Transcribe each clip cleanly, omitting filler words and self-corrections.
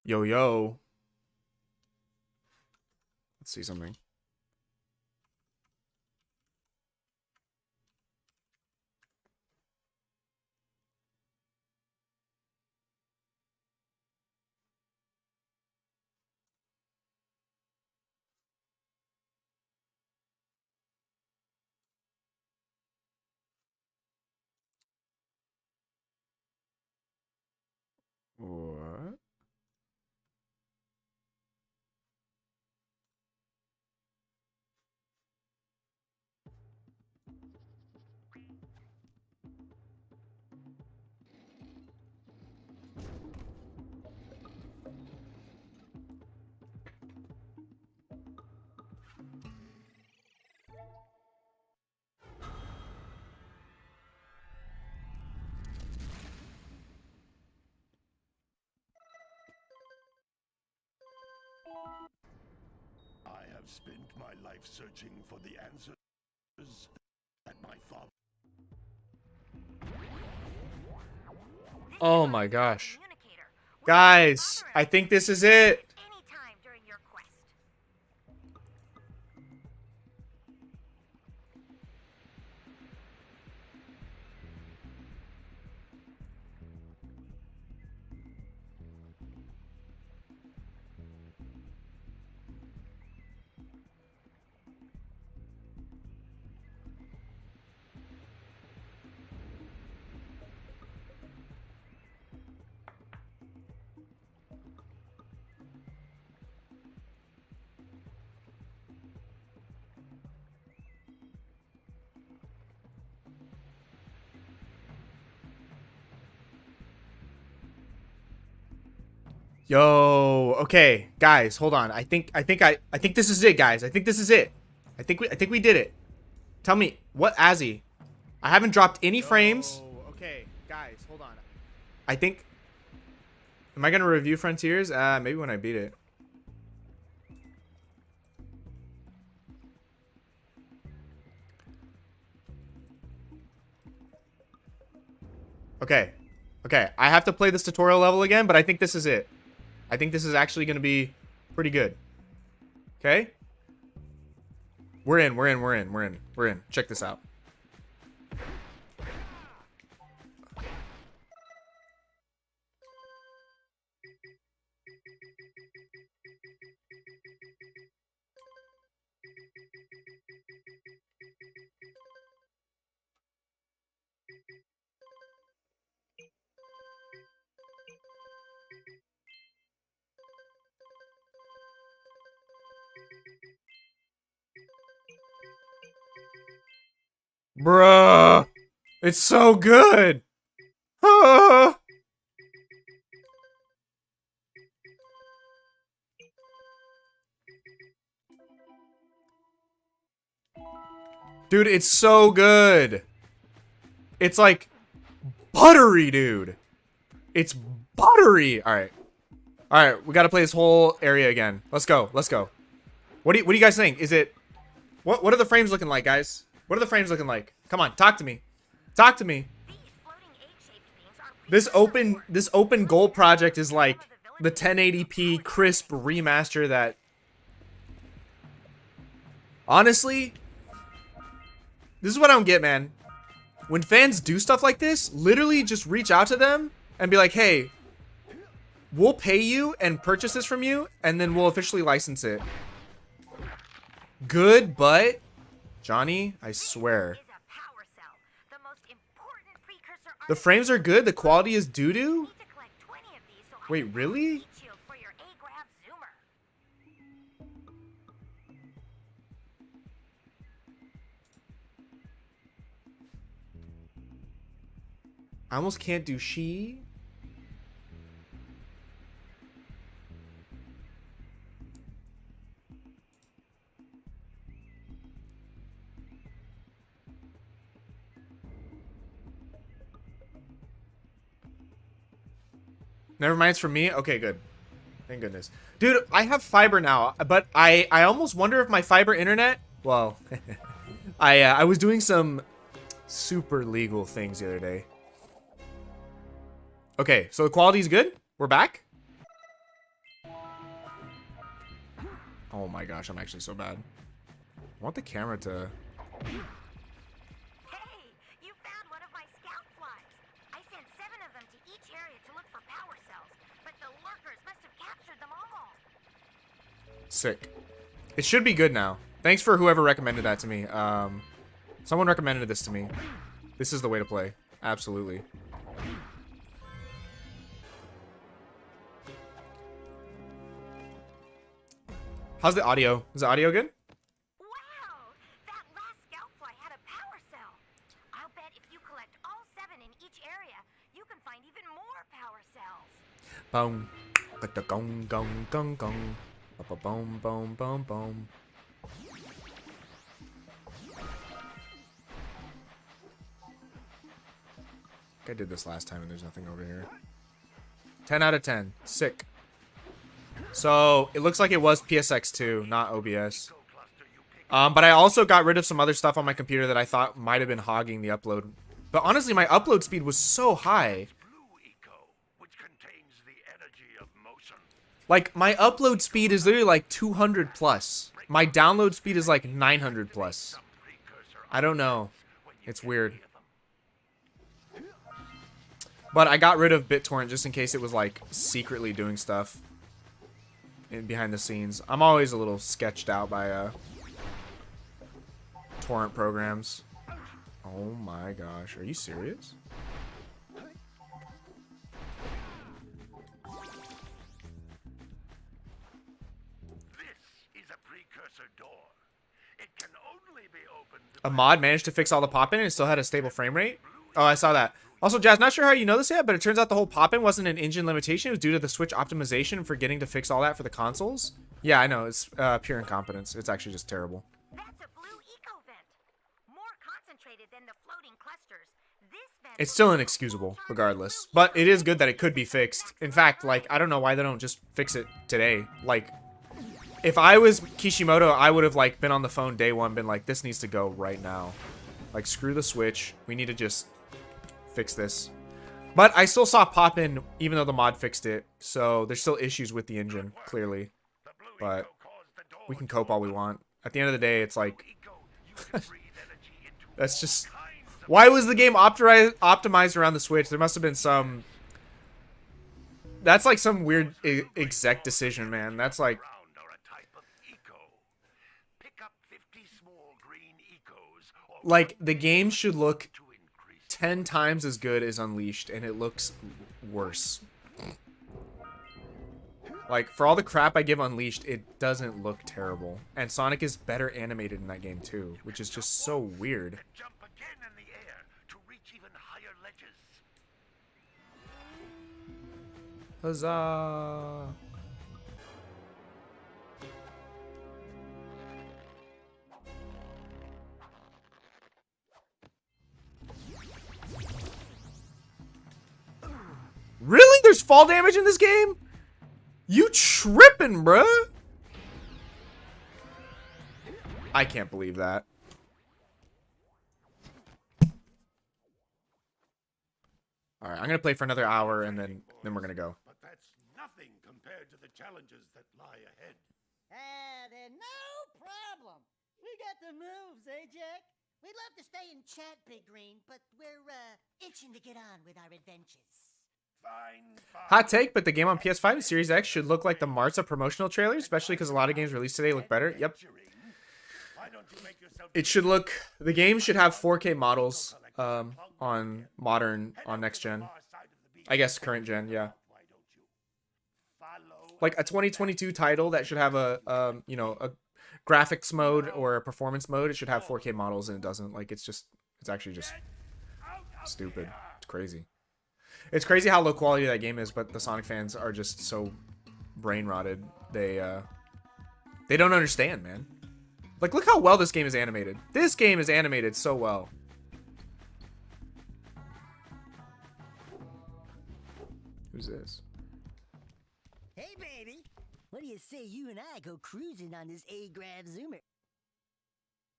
Yo, yo. Let's see something. What? I have spent my life searching for the answers that my father. Oh my gosh. Guys, I think this is it. Anytime during your quest. Yo, okay, guys, hold on. I think this is it, guys. I think this is it. I think we did it. Tell me, what Azzy? I haven't dropped any frames. Okay, guys, hold on. I think am I gonna review Frontiers? Maybe when I beat it. Okay. Okay, I have to play this tutorial level again, but I think this is it. I think this is actually going to be pretty good. Okay? We're in. Check this out. Bruh! It's so good! Ah! Dude, it's so good! It's like buttery, dude! It's buttery! Alright. Alright, we gotta play this whole area again. Let's go, let's go. What do you guys think? Is it... What are the frames looking like, guys? What are the frames looking like? Come on, talk to me. Talk to me. This open goal project is like the 1080p crisp remaster that honestly, this is what I don't get, man. When fans do stuff like this, literally just reach out to them and be like, "Hey, we'll pay you and purchase this from you, and then we'll officially license it." Good, but Johnny, I swear. The frames are good, the quality is doo-doo? Wait, really? I almost can't do she. Never mind, it's for me? Okay, good. Thank goodness. Dude, I have fiber now, but I almost wonder if my fiber internet... Well, I was doing some super legal things the other day. Okay, so the quality is good? We're back? Oh my gosh, I'm actually so bad. I want the camera to... Hey, you found one of my scout flies. I sent 7 of them to each area to look for power cells, but the lurkers must have captured them all. Sick. It should be good now. Thanks for whoever recommended that to me. Someone recommended this to me. This is the way to play. Absolutely. How's the audio? Is the audio good? Wow! That last scout fly had a power cell. I'll bet if you collect all 7 in each area, you can find even more power cells. Boom. Gong gong gong gong. Boom boom boom boom. I did this last time and there's nothing over here. 10 out of 10. Sick. So, it looks like it was PSX2, not OBS. But I also got rid of some other stuff on my computer that I thought might have been hogging the upload. But honestly, my upload speed was so high. Like, my upload speed is literally like 200 plus. My download speed is like 900 plus. I don't know. It's weird. But I got rid of BitTorrent just in case it was like secretly doing stuff in behind the scenes. I'm always a little sketched out by torrent programs. Oh my gosh, are you serious? A mod managed to fix all the pop-in and it still had a stable frame rate? Oh, I saw that. Also, Jazz, not sure how you know this yet, but it turns out the whole pop-in wasn't an engine limitation. It was due to the Switch optimization and forgetting to fix all that for the consoles. Yeah, I know. It's pure incompetence. It's actually just terrible. That's a blue eco vent. More concentrated than the floating clusters. This vent It's still inexcusable, regardless. But it is good that it could be fixed. In fact, like, I don't know why they don't just fix it today. Like, if I was Kishimoto, I would have, like, been on the phone day one, been like, this needs to go right now. Like, screw the Switch. We need to just fix this. But I still saw pop-in even though the mod fixed it, so there's still issues with the engine, clearly. But we can cope all we want. At the end of the day, it's like that's just why was the game optimized around the Switch? There must have been some that's like some weird exec decision, man. That's like the game should look 10 times as good as Unleashed, and it looks worse. Like, for all the crap I give Unleashed, it doesn't look terrible. And Sonic is better animated in that game, too, which is just so weird. Huzzah! Really? There's fall damage in this game? You tripping, bruh? I can't believe that. Alright, I'm gonna play for another hour and then we're gonna go. But that's nothing compared to the challenges that lie ahead. Then no problem. We got the moves, eh, Jack? We'd love to stay and chat, Big Green, but we're itching to get on with our adventures. Fine. Hot take, but the game on PS5 and Series X should look like the Marza promotional trailer, especially because a lot of games released today look better. Yep. It should look... The game should have 4K models on modern, on next gen. I guess current gen, yeah. Like a 2022 title that should have a, you know, a graphics mode or a performance mode, it should have 4K models and it doesn't. Like, it's actually just stupid. It's crazy. It's crazy how low quality that game is, but the Sonic fans are just so brain rotted. They don't understand, man. Like, look how well this game is animated. This game is animated so well. Who's this? Hey, baby. What do you say you and I go cruising on this A-Grav Zoomer?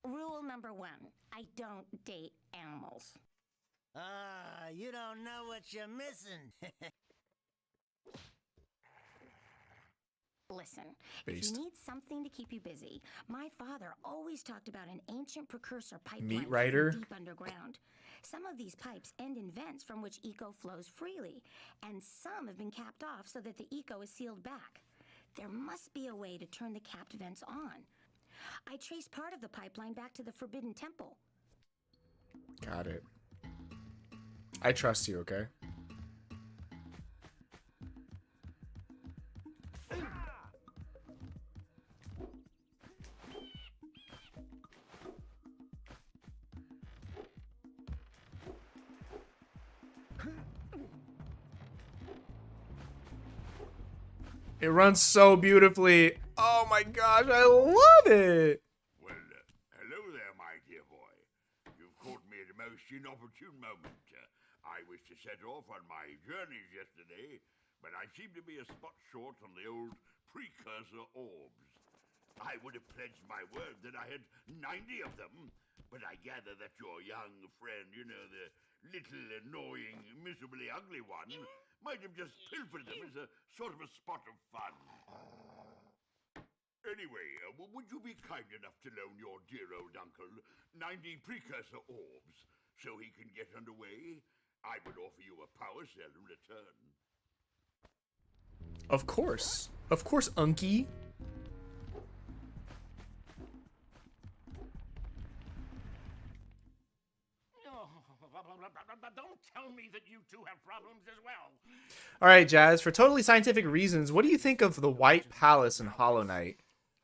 Rule number 1, I don't date animals. You don't know what you're missing. Listen, Based. if you need something to keep you busy, my father always talked about an ancient precursor pipeline Meat Rider? deep underground. Some of these pipes end in vents from which eco flows freely, and some have been capped off so that the eco is sealed back. There must be a way to turn the capped vents on. I traced part of the pipeline back to the Forbidden Temple. Got it. I trust you, okay? It runs so beautifully. Oh my gosh, I love it. Well, hello there, my dear boy. You've caught me at a most inopportune moment. I was to set off on my journeys yesterday, but I seem to be a spot short on the old precursor orbs. I would have pledged my word that I had 90 of them, but I gather that your young friend, you know, the little annoying, miserably ugly one, might have just pilfered them as a sort of a spot of fun. Anyway, would you be kind enough to loan your dear old uncle 90 precursor orbs so he can get underway? I would offer you a power cell in return. Of course. Of course, Unky. Don't tell me that you two have problems as well. All right, Jazz, for totally scientific reasons, what do you think of the White Palace in Hollow Knight?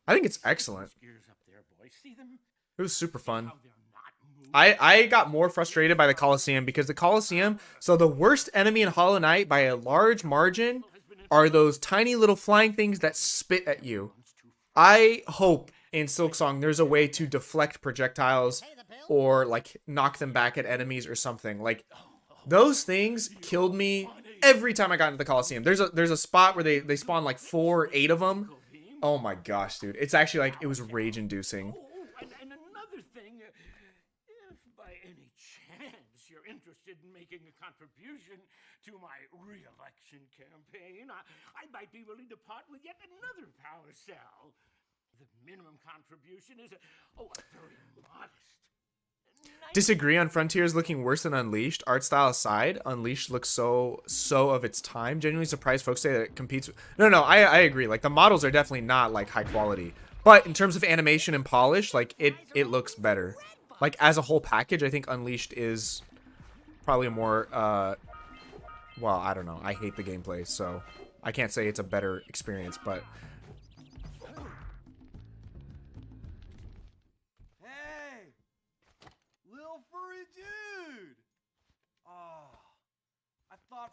I think it's excellent. Gears up there, boys. See them? It was super fun. How they're not moving. I got more frustrated by the Colosseum because the Colosseum, so the worst enemy in Hollow Knight by a large margin are those tiny little flying things that spit at you. I hope in Silksong there's a way to deflect projectiles or like knock them back at enemies or something. Like those things killed me every time I got into the Colosseum. There's a spot where they spawn like 4 or 8 of them. Oh my gosh, dude. It's actually like, it was rage inducing. Oh, and another thing, if by any chance you're interested in making a contribution to my re-election campaign, I might be willing to part with yet another power cell. The minimum contribution is a very modest. Disagree on Frontiers looking worse than Unleashed. Art style aside, Unleashed looks so of its time. Genuinely surprised folks say that it competes with... No, I agree. Like, the models are definitely not, like, high quality. But in terms of animation and polish, like, it looks better. Like, as a whole package, I think Unleashed is probably a more, well, I don't know. I hate the gameplay, so I can't say it's a better experience, but...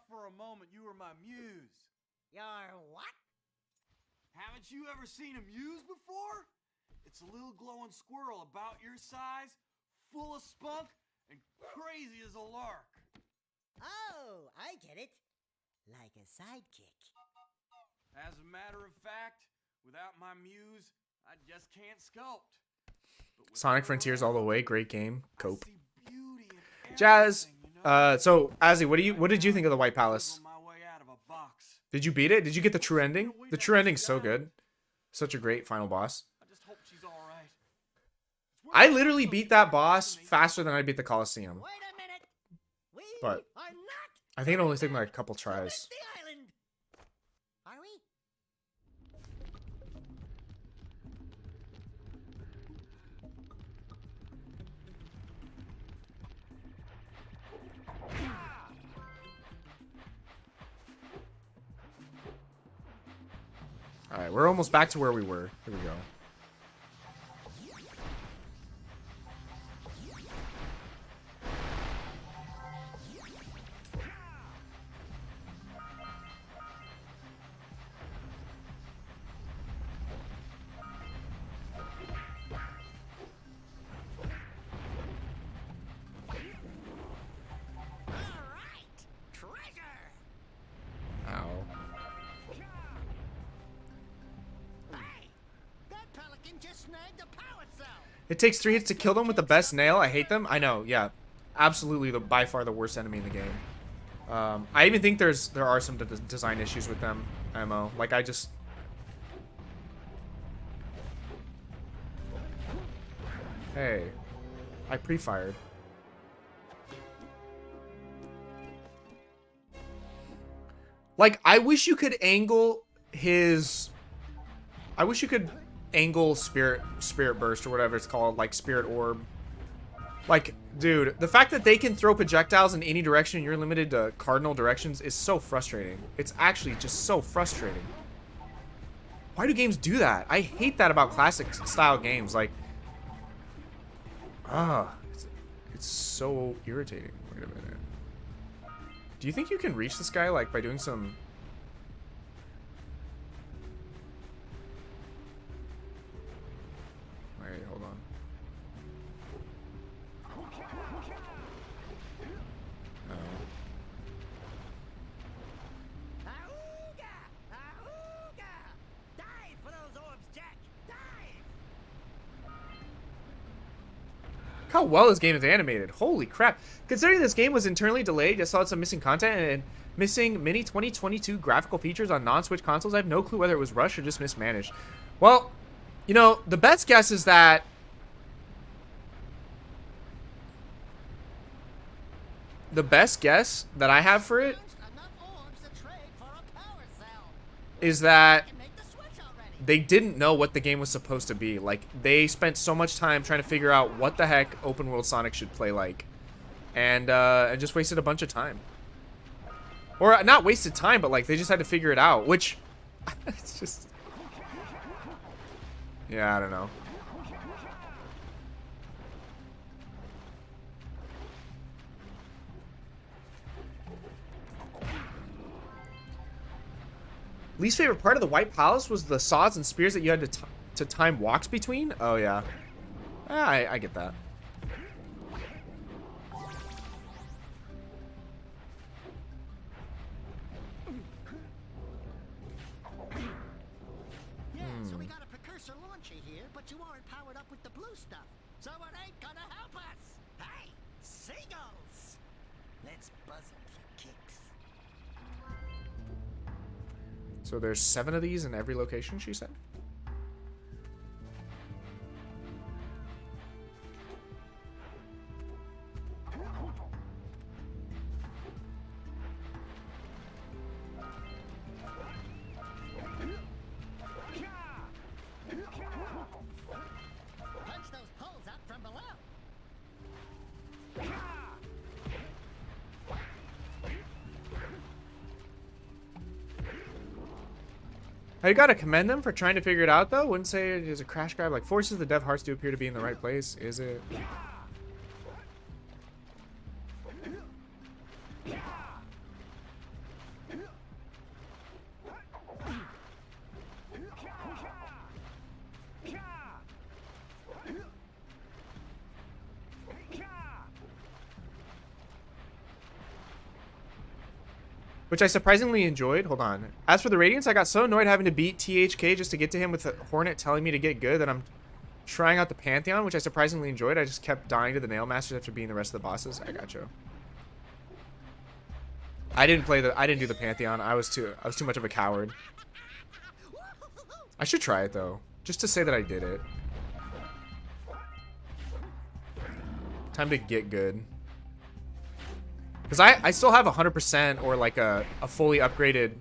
For a moment you were my muse. Your what? Haven't you ever seen a muse before? It's a little glowing squirrel about your size, full of spunk, and crazy as a lark. Oh, I get it. Like a sidekick. As a matter of fact, without my muse, I just can't sculpt. Sonic Frontiers all the way. Great game. Cope. I see beauty in Jazz. everything, you know? So Azzy, what did you think of the White Palace? On my way out of a box. Did you beat it? Did you get the true ending? The true ending's so good. Such a great final boss. I just hope she's all right. I literally beat that boss faster than I beat the Colosseum. Wait a minute. We But are not I think it only took me like a couple tries. the island. Are we? Alright, we're almost back to where we were. Here we go. Ow. That pelican just snagged a power cell. It takes 3 hits to kill them with the best nail. I hate them. I know, yeah. Absolutely by far the worst enemy in the game. I even think there are some design issues with them, MO. Like, Hey. I pre-fired. Like, I wish you could angle his... I wish you could angle Spirit Burst or whatever it's called, like Spirit Orb. Like, dude, the fact that they can throw projectiles in any direction and you're limited to cardinal directions is so frustrating. It's actually just so frustrating. Why do games do that? I hate that about classic style games. Like, it's so irritating. Wait a minute. Do you think you can reach this guy, like, by doing some... Wait, hold on. No. Auga! Auga! Dive for those orbs, Jak! Dive! Look how well this game is animated. Holy crap. Considering this game was internally delayed, I saw some missing content and missing many 2022 graphical features on non-Switch consoles. I have no clue whether it was rushed or just mismanaged. Well, you know, the best guess is that... The best guess that I have for it Enough orbs to trade for a power cell. is that Can make the switch already. they didn't know what the game was supposed to be. Like, they spent so much time trying to figure out what the heck open world Sonic should play like. And just wasted a bunch of time. Or not wasted time, but like they just had to figure it out, which it's just, yeah, I don't know. Least favorite part of the White Palace was the saws and spears that you had to time walks between. Oh yeah, I get that. Yeah, so we got a precursor launcher here, but you aren't powered up with the blue stuff. So it ain't gonna help us. Hey, seagulls! Let's buzz them for kicks. So there's 7 of these in every location, she said? Punch those poles out from below. I gotta commend them for trying to figure it out, though. Wouldn't say it is a crash grab. Like, forces the dev hearts do appear to be in the right place. Is it? Which I surprisingly enjoyed. Hold on. As for the Radiance, I got so annoyed having to beat THK just to get to him with the Hornet telling me to get good that I'm trying out the Pantheon, which I surprisingly enjoyed. I just kept dying to the Nail Masters after beating the rest of the bosses. I got you. I didn't do the Pantheon. I was too much of a coward. I should try it though, just to say that I did it. Time to get good. Because I still have 100% or like a fully upgraded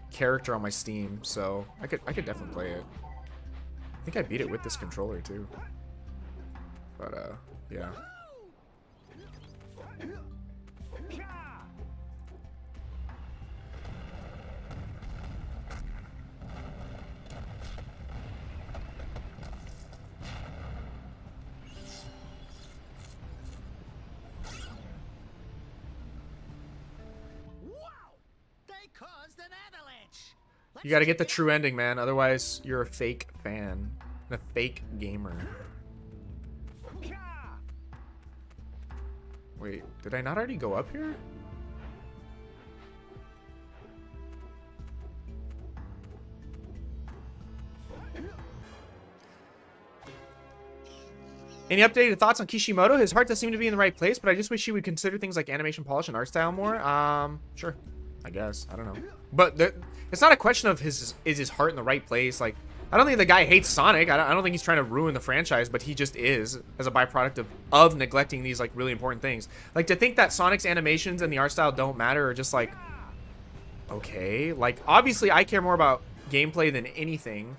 character on my Steam, so I could definitely play it. I think I beat it with this controller too. But yeah. Caused an avalanche. You gotta get the true ending, man. Otherwise, you're a fake fan and a fake gamer. Wait, did I not already go up here? Any updated thoughts on Kishimoto? His heart does seem to be in the right place, but I just wish he would consider things like animation polish and art style more. Sure. I guess. I don't know. But it's not a question of is his heart in the right place. Like I don't think the guy hates Sonic. I don't think he's trying to ruin the franchise, but he just is as a byproduct of neglecting these like really important things. Like to think that Sonic's animations and the art style don't matter are just like, okay. Like obviously I care more about gameplay than anything,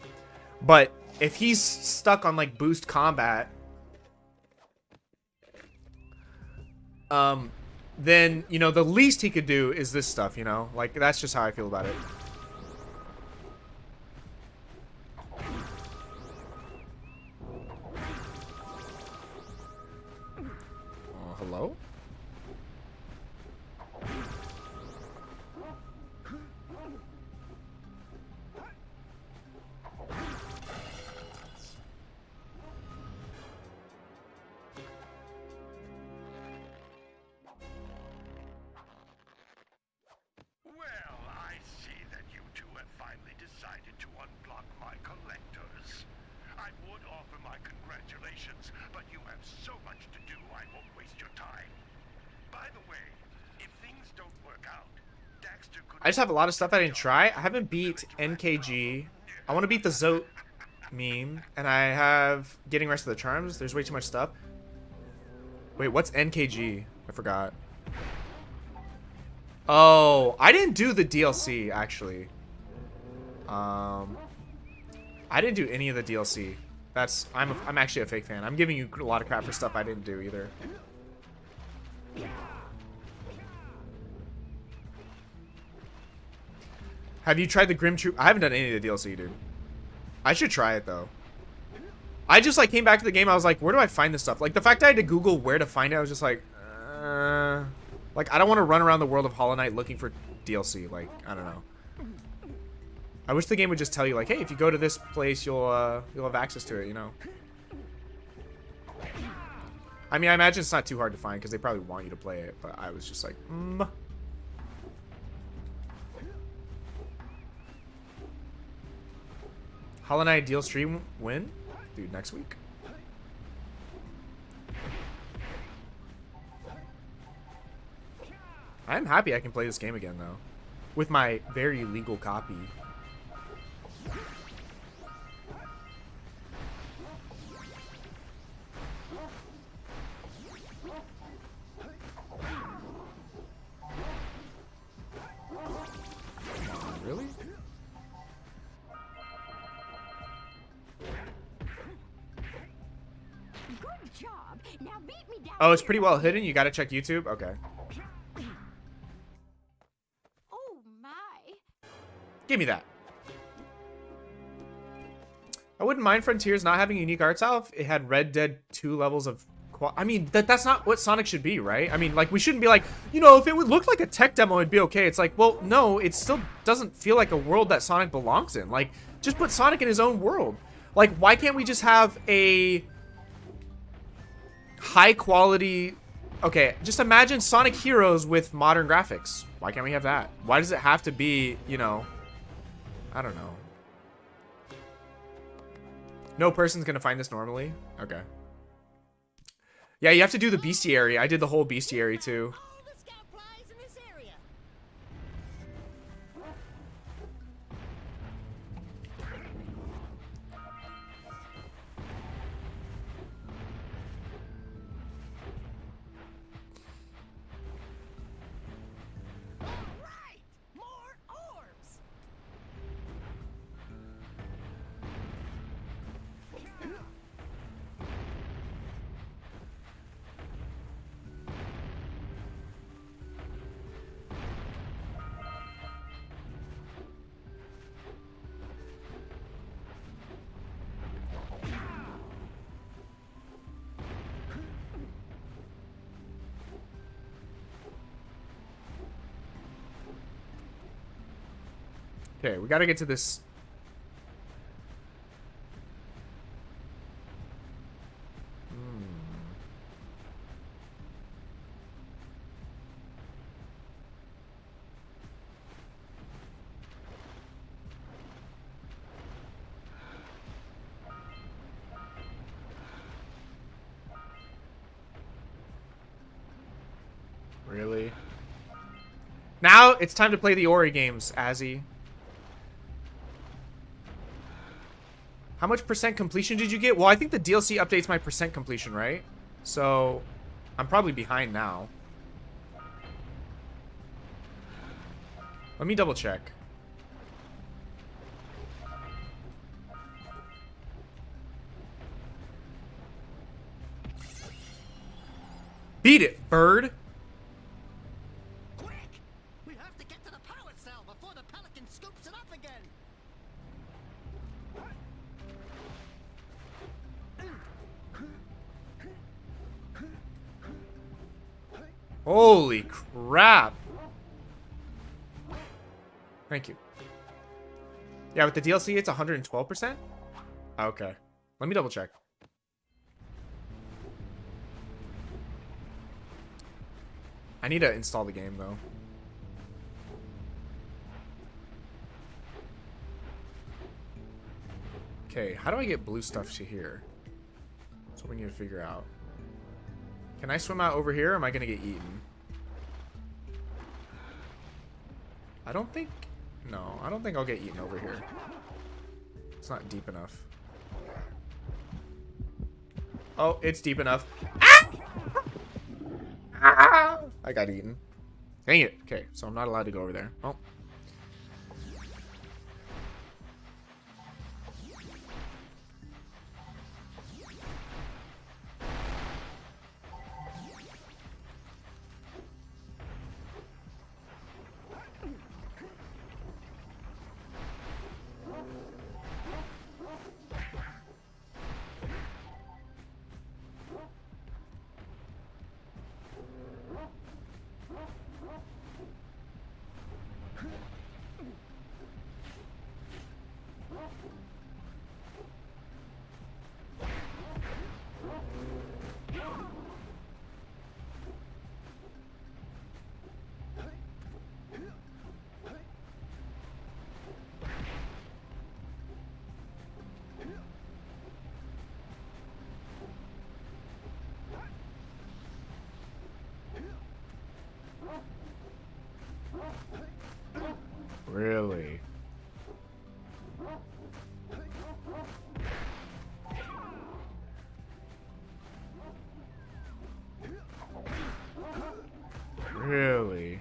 but if he's stuck on like boost combat, then, you know, the least he could do is this stuff, you know? Like that's just how I feel about it. Hello? Well, I see that you two have finally decided to unblock my collectors. I would offer my congratulations, but you have so much to do, I won't waste your time. By the way, if things don't work out, Daxter could... I just have a lot of stuff I didn't try. I haven't beat NKG. I want to beat the Zote meme, and I have Getting Rest of the Charms. There's way too much stuff. Wait, what's NKG? I forgot. Oh, I didn't do the DLC, actually. I didn't do any of the DLC. That's I'm actually a fake fan. I'm giving you a lot of crap for stuff I didn't do either. Have you tried the Grim Troop? I haven't done any of the DLC, dude. I should try it though. I just like came back to the game. I was like, where do I find this stuff? Like the fact I had to Google where to find it, I was just like I don't want to run around the world of Hollow Knight looking for DLC. Like, I don't know. I wish the game would just tell you like, hey, if you go to this place, you'll have access to it, you know. I mean, I imagine it's not too hard to find because they probably want you to play it, but I was just like, Hollow Knight deal stream win? Dude, next week. I'm happy I can play this game again, though. With my very legal copy. Really? Good job. Now beat me down. Oh, it's pretty well hidden? You gotta check YouTube? Okay. Oh my. Give me that. I wouldn't mind Frontiers not having a unique art style if it had Red Dead 2 levels of I mean, that's not what Sonic should be, right? I mean, like, we shouldn't be like, you know, if it would look like a tech demo, it'd be okay. It's like, well, no, it still doesn't feel like a world that Sonic belongs in. Like, just put Sonic in his own world. Like, why can't we just have a high quality... Okay, just imagine Sonic Heroes with modern graphics. Why can't we have that? Why does it have to be, you know... I don't know. No person's gonna find this normally? Okay. Yeah, you have to do the bestiary. I did the whole bestiary too. All the scout flies in this area. All right, more orbs. Okay, we gotta get to this. Really? Now it's time to play the Ori games, Azzy. How much percent completion did you get? Well, I think the DLC updates my percent completion, right? So, I'm probably behind now. Let me double check. Beat it, bird! Quick! We have to get to the power cell before the pelican scoops it up again. Holy crap! Thank you. Yeah, with the DLC, it's 112%? Okay. Let me double check. I need to install the game, though. Okay, how do I get blue stuff to here? That's what we need to figure out. Can I swim out over here, or am I going to get eaten? I don't think... No, I don't think I'll get eaten over here. It's not deep enough. Oh, it's deep enough. Ah! Ah! I got eaten. Dang it. Okay, so I'm not allowed to go over there. Oh. Really? Really?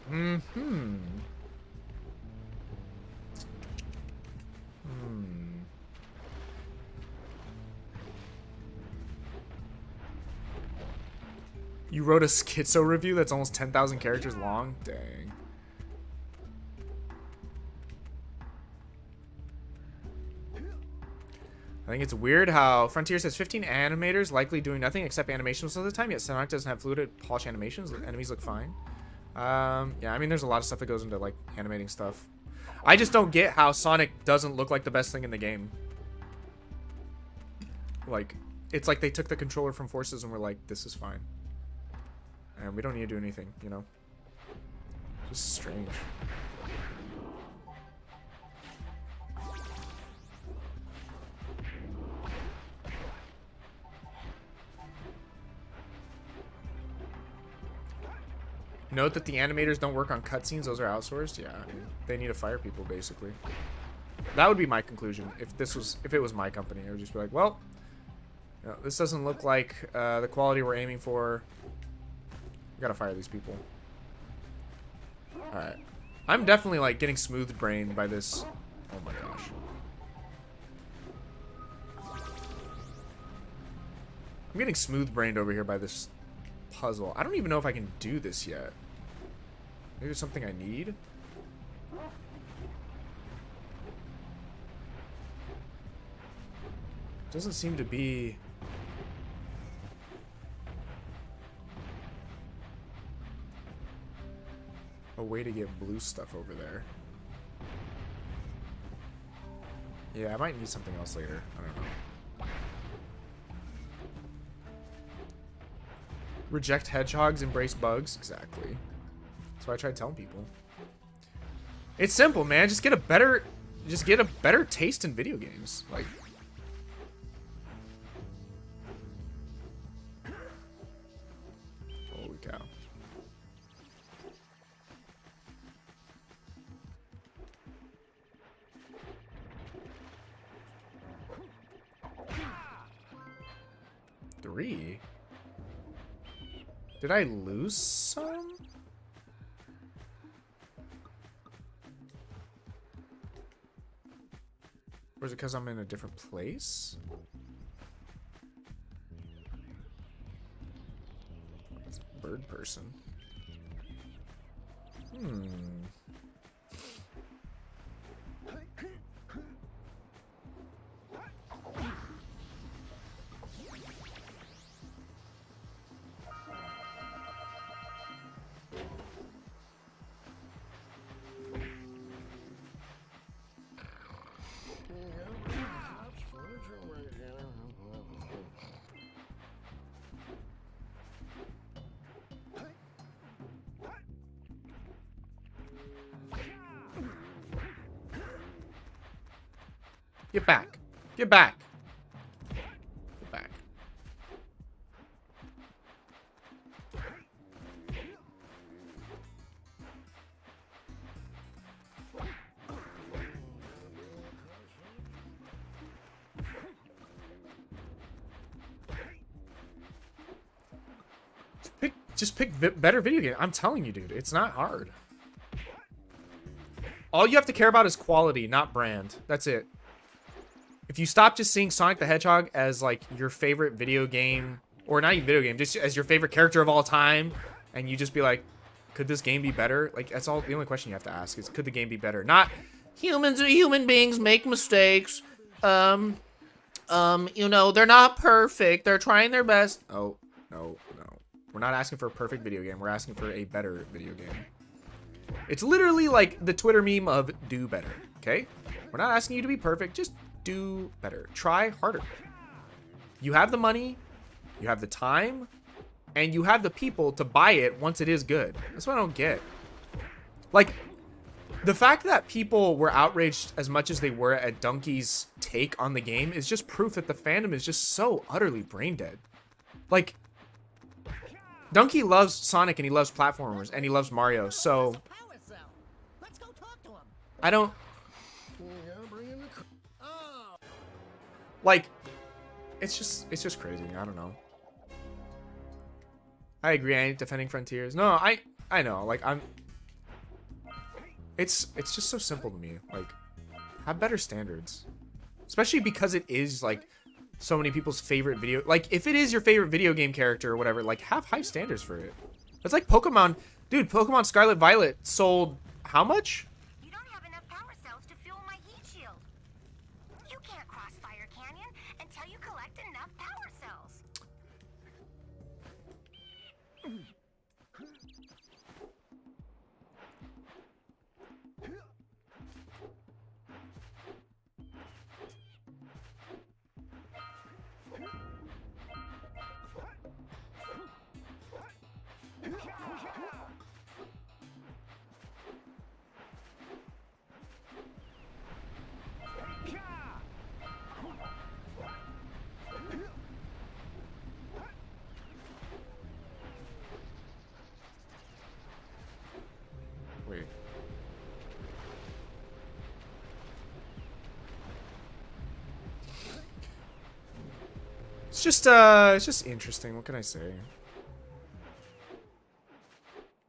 Hmm. You wrote a schizo review that's almost 10,000 characters long? Dang. I think it's weird how Frontier says 15 animators likely doing nothing except animations most of the time, yet Sonic doesn't have fluid polish animations. The enemies look fine. Yeah, I mean, there's a lot of stuff that goes into, like, animating stuff. I just don't get how Sonic doesn't look like the best thing in the game. Like, it's like they took the controller from Forces and were like, this is fine. And we don't need to do anything, you know? Just strange. Note that the animators don't work on cutscenes. Those are outsourced. Yeah, I mean, they need to fire people, basically. That would be my conclusion. If it was my company, I would just be like, well, you know, this doesn't look like the quality we're aiming for. We gotta fire these people. All right, I'm definitely like getting smooth brained by this. Oh my gosh. I'm getting smooth brained over here by this puzzle. I don't even know if I can do this yet. Maybe it's something I need. Doesn't seem to be a way to get blue stuff over there. Yeah, I might need something else later. I don't know. Reject hedgehogs, embrace bugs. Exactly. That's what I tried telling people. It's simple, man. Just get a better taste in video games. Like, holy cow. Three? Did I lose some? Or is it because I'm in a different place? It's a bird person. Get back. Get back. Get back. Just pick better video game. I'm telling you, dude, it's not hard. All you have to care about is quality, not brand. That's it. If you stop just seeing Sonic the Hedgehog as like your favorite video game, or not even video game, just as your favorite character of all time, and you just be like, could this game be better? Like, that's all. The only question you have to ask is, could the game be better? Not human beings make mistakes. You know, they're not perfect. They're trying their best. Oh, no. We're not asking for a perfect video game. We're asking for a better video game. It's literally like the Twitter meme of do better, okay? We're not asking you to be perfect. Just do better. Try harder. You have the money, you have the time, and you have the people to buy it once it is good. That's what I don't get. Like, the fact that people were outraged as much as they were at Donkey's take on the game is just proof that the fandom is just so utterly brain dead. Like, Donkey loves Sonic and he loves platformers and he loves Mario, so I don't like, it's just crazy. I don't know. I agree. I ain't defending Frontiers. No, I know. Like, it's just so simple to me. Like, have better standards, especially because it is like so many people's favorite video. Like, if it is your favorite video game character or whatever, like, have high standards for it. It's like Pokemon, dude. Pokemon Scarlet Violet sold how much? You don't have enough power cells to fuel my heat shield. You can't cross Fire Canyon until you collect enough power cells. Wait. It's just interesting. What can I say?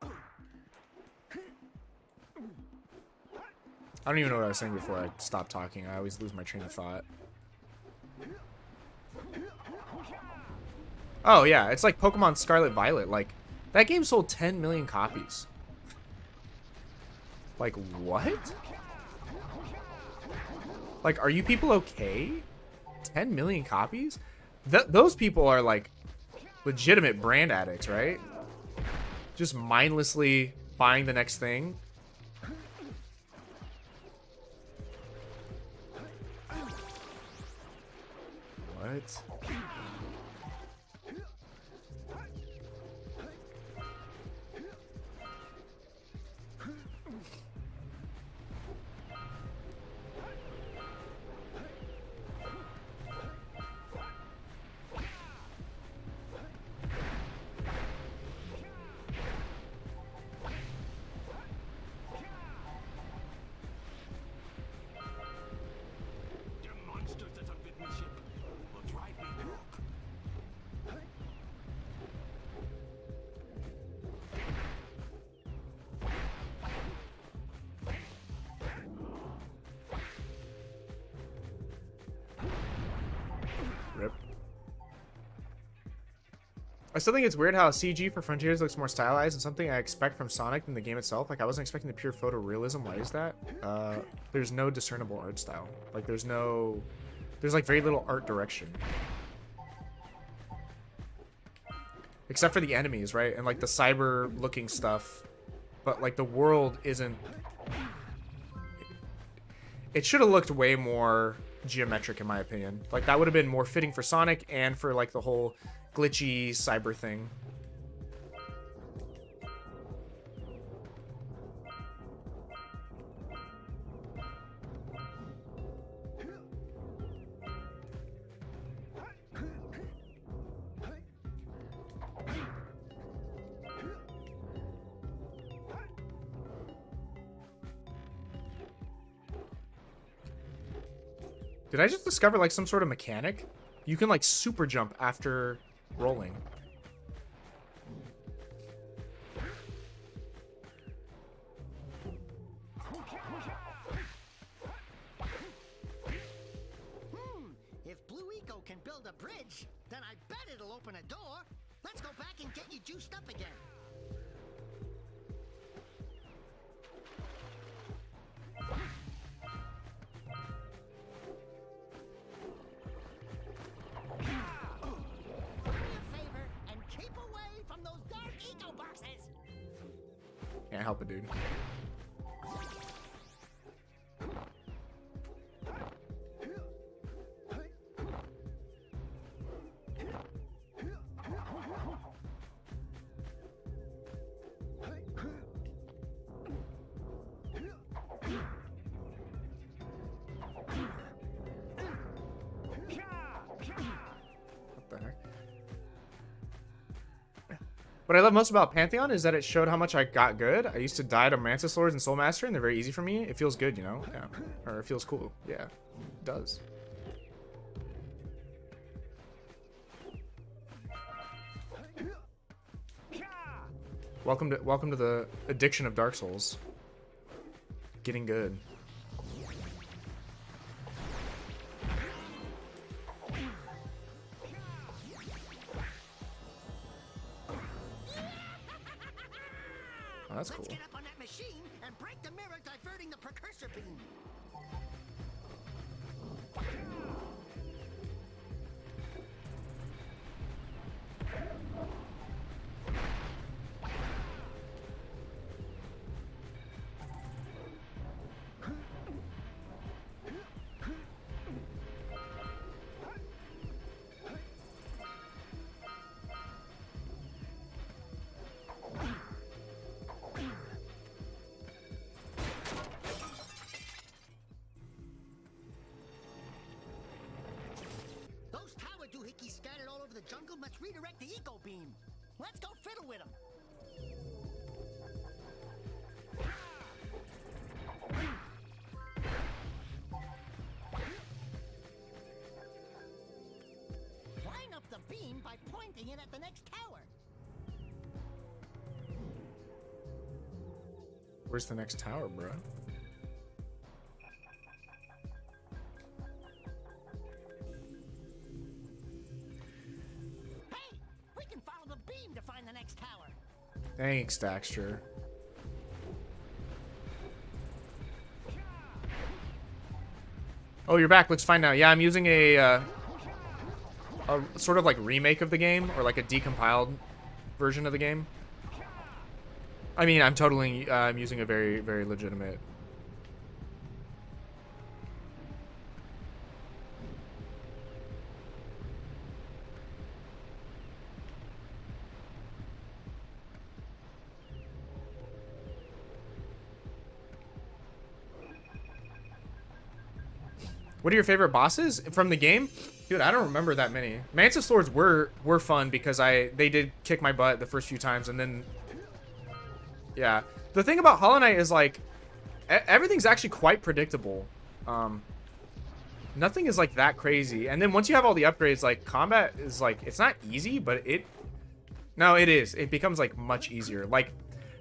I don't even know what I was saying before I stopped talking. I always lose my train of thought. Oh yeah, it's like Pokemon Scarlet Violet. Like, that game sold 10 million copies. Like, what? Like, are you people okay? 10 million copies? Those people are like legitimate brand addicts, right? Just mindlessly buying the next thing. What? I still think it's weird how CG for Frontiers looks more stylized and something I expect from Sonic than the game itself. Like, I wasn't expecting the pure photorealism. Why is that? There's no discernible art style. Like, there's like very little art direction. Except for the enemies, right? And like the cyber looking stuff. But like the world isn't... It should have looked way more geometric in my opinion. Like that would have been more fitting for Sonic and for like the whole glitchy cyber thing. Did I just discover like some sort of mechanic? You can like super jump after rolling. If Blue Eco can build a bridge, then I bet it'll open a door. Let's go back and get you juiced up again. Can't help it, dude. What the heck? What I love most about Pantheon is that it showed how much I got good. I used to die to Mantis Lords and Soul Master, and they're very easy for me. It feels good, you know? Yeah. Or it feels cool. Yeah. It does. Welcome to the addiction of Dark Souls. Getting good. Oh, that's cool. Let's get up on that machine and break the mirror diverting the precursor beam. Doohickeys scattered all over the jungle must redirect the eco beam. Let's go fiddle with them. Line up the beam by pointing it at the next tower. Where's the next tower, bro? Thanks, Daxter. Oh, you're back. Looks fine now. Yeah, I'm using a sort of like remake of the game, or like a decompiled version of the game. I mean, I'm totally I'm using a very, very legitimate. What are your favorite bosses from the game? Dude, I don't remember that many. Mantis Lords were fun because they did kick my butt the first few times, and then yeah. The thing about Hollow Knight is like everything's actually quite predictable. Nothing is like that crazy. And then once you have all the upgrades, like combat is like it's not easy, but it is. It becomes like much easier. Like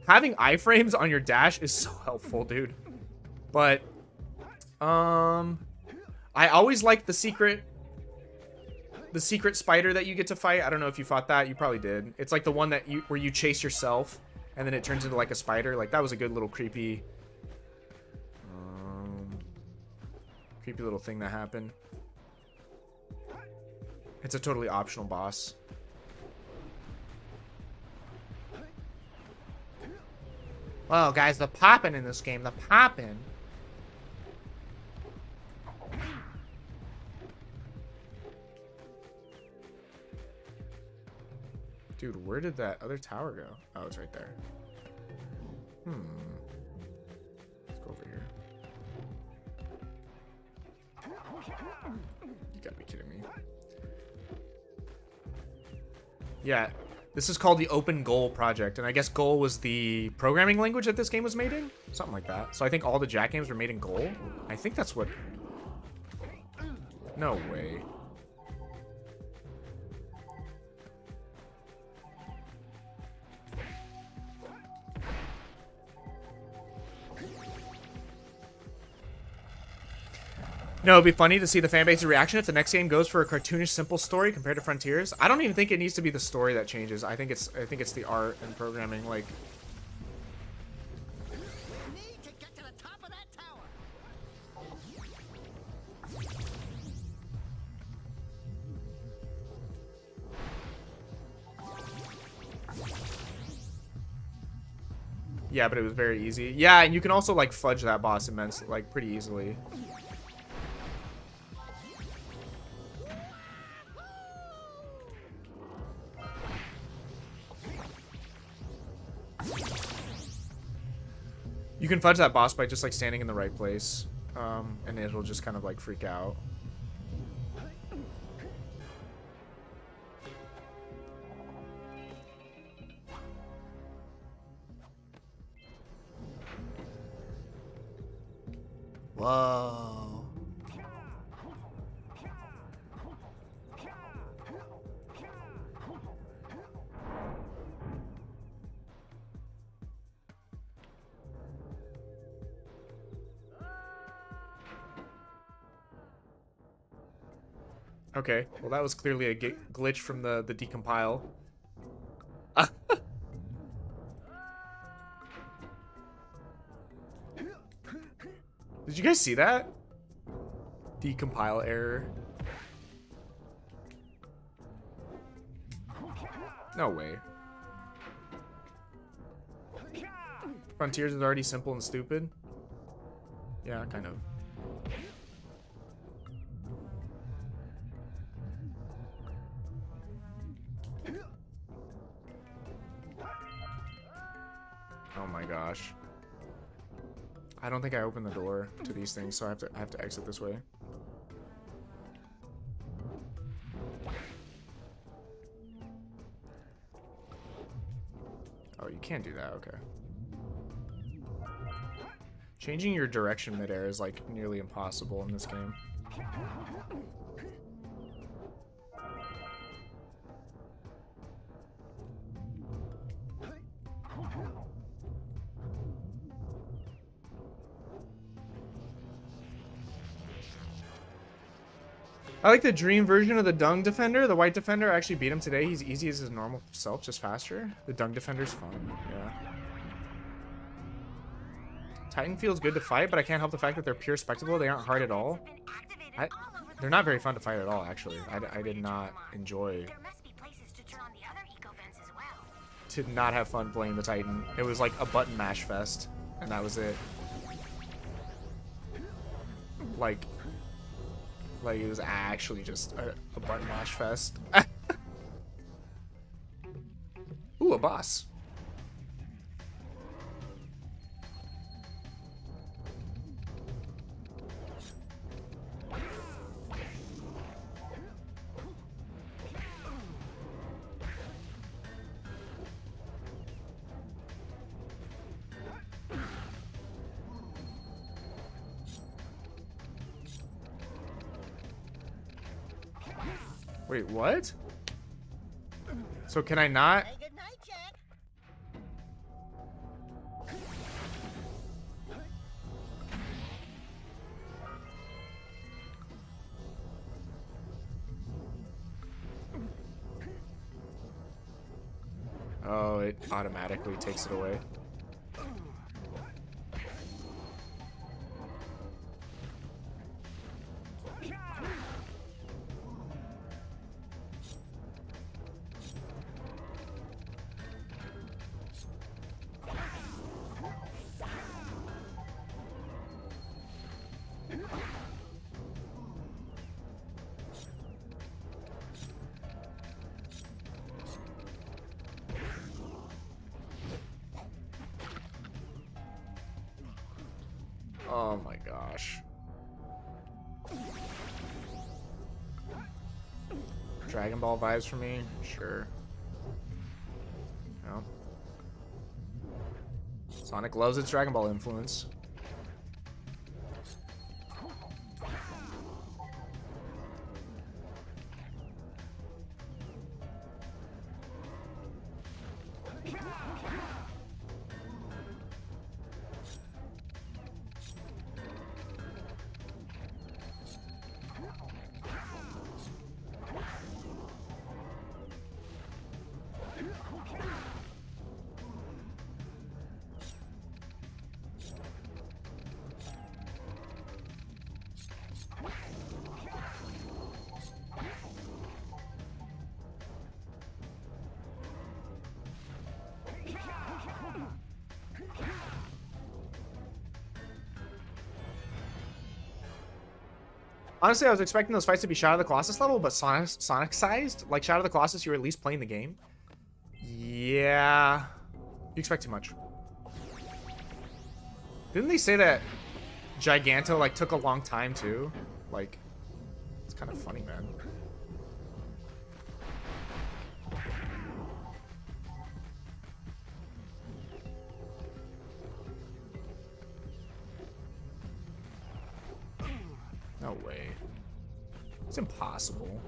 having iframes on your dash is so helpful, dude. But I always like the secret the secret spider that you get to fight. I don't know if you fought that. You probably did. It's like the one that where you chase yourself and then it turns into like a spider. Like that was a good little creepy little thing that happened. It's a totally optional boss. Well, guys, the poppin' in this game, the poppin'. Dude, where did that other tower go? Oh, it's right there. Let's go over here. You gotta be kidding me. Yeah, this is called the Open Goal project, and I guess Goal was the programming language that this game was made in? Something like that. So I think all the Jak games were made in Goal. I think that's what... No way. No, it'd be funny to see the fanbase's reaction if the next game goes for a cartoonish, simple story compared to Frontiers. I don't even think it needs to be the story that changes. I think it's the art and programming. Like, We need to get to the top of that tower. yeah, but it was very easy. Yeah, and you can also like fudge that boss immensely, like pretty easily. You can fudge that boss by just like standing in the right place, and it'll just kind of like freak out. Whoa. Okay, well that was clearly a glitch from the decompile. Did you guys see that? Decompile error. No way. Frontiers is already simple and stupid? Yeah, kind of. Oh my gosh. I don't think I opened the door to these things, so I have to exit this way. Oh, you can't do that. Okay. Changing your direction midair is like nearly impossible in this game. I like the dream version of the Dung Defender. The White Defender, I actually beat him today. He's easy as his normal self, just faster. The Dung Defender's fun, yeah. Titan feels good to fight, but I can't help the fact that they're pure spectacle. They aren't hard at all. They're not very fun to fight at all, actually. I did not enjoy... Did not have fun playing the Titan. It was like a button mash fest, and that was it. Like it was actually just a button mash fest. Ooh, a boss. Wait, what? So can I not? Hey, good night, Jak. Oh, it automatically takes it away. Oh my gosh. Dragon Ball vibes for me? Sure. No. Sonic loves its Dragon Ball influence. Honestly, I was expecting those fights to be Shadow of the Colossus level, but Sonic sized? Like Shadow of the Colossus, you were at least playing the game? Yeah. You expect too much. Didn't they say that Giganto, like, took a long time, too? Like, it's kind of funny, man. No way. It's impossible.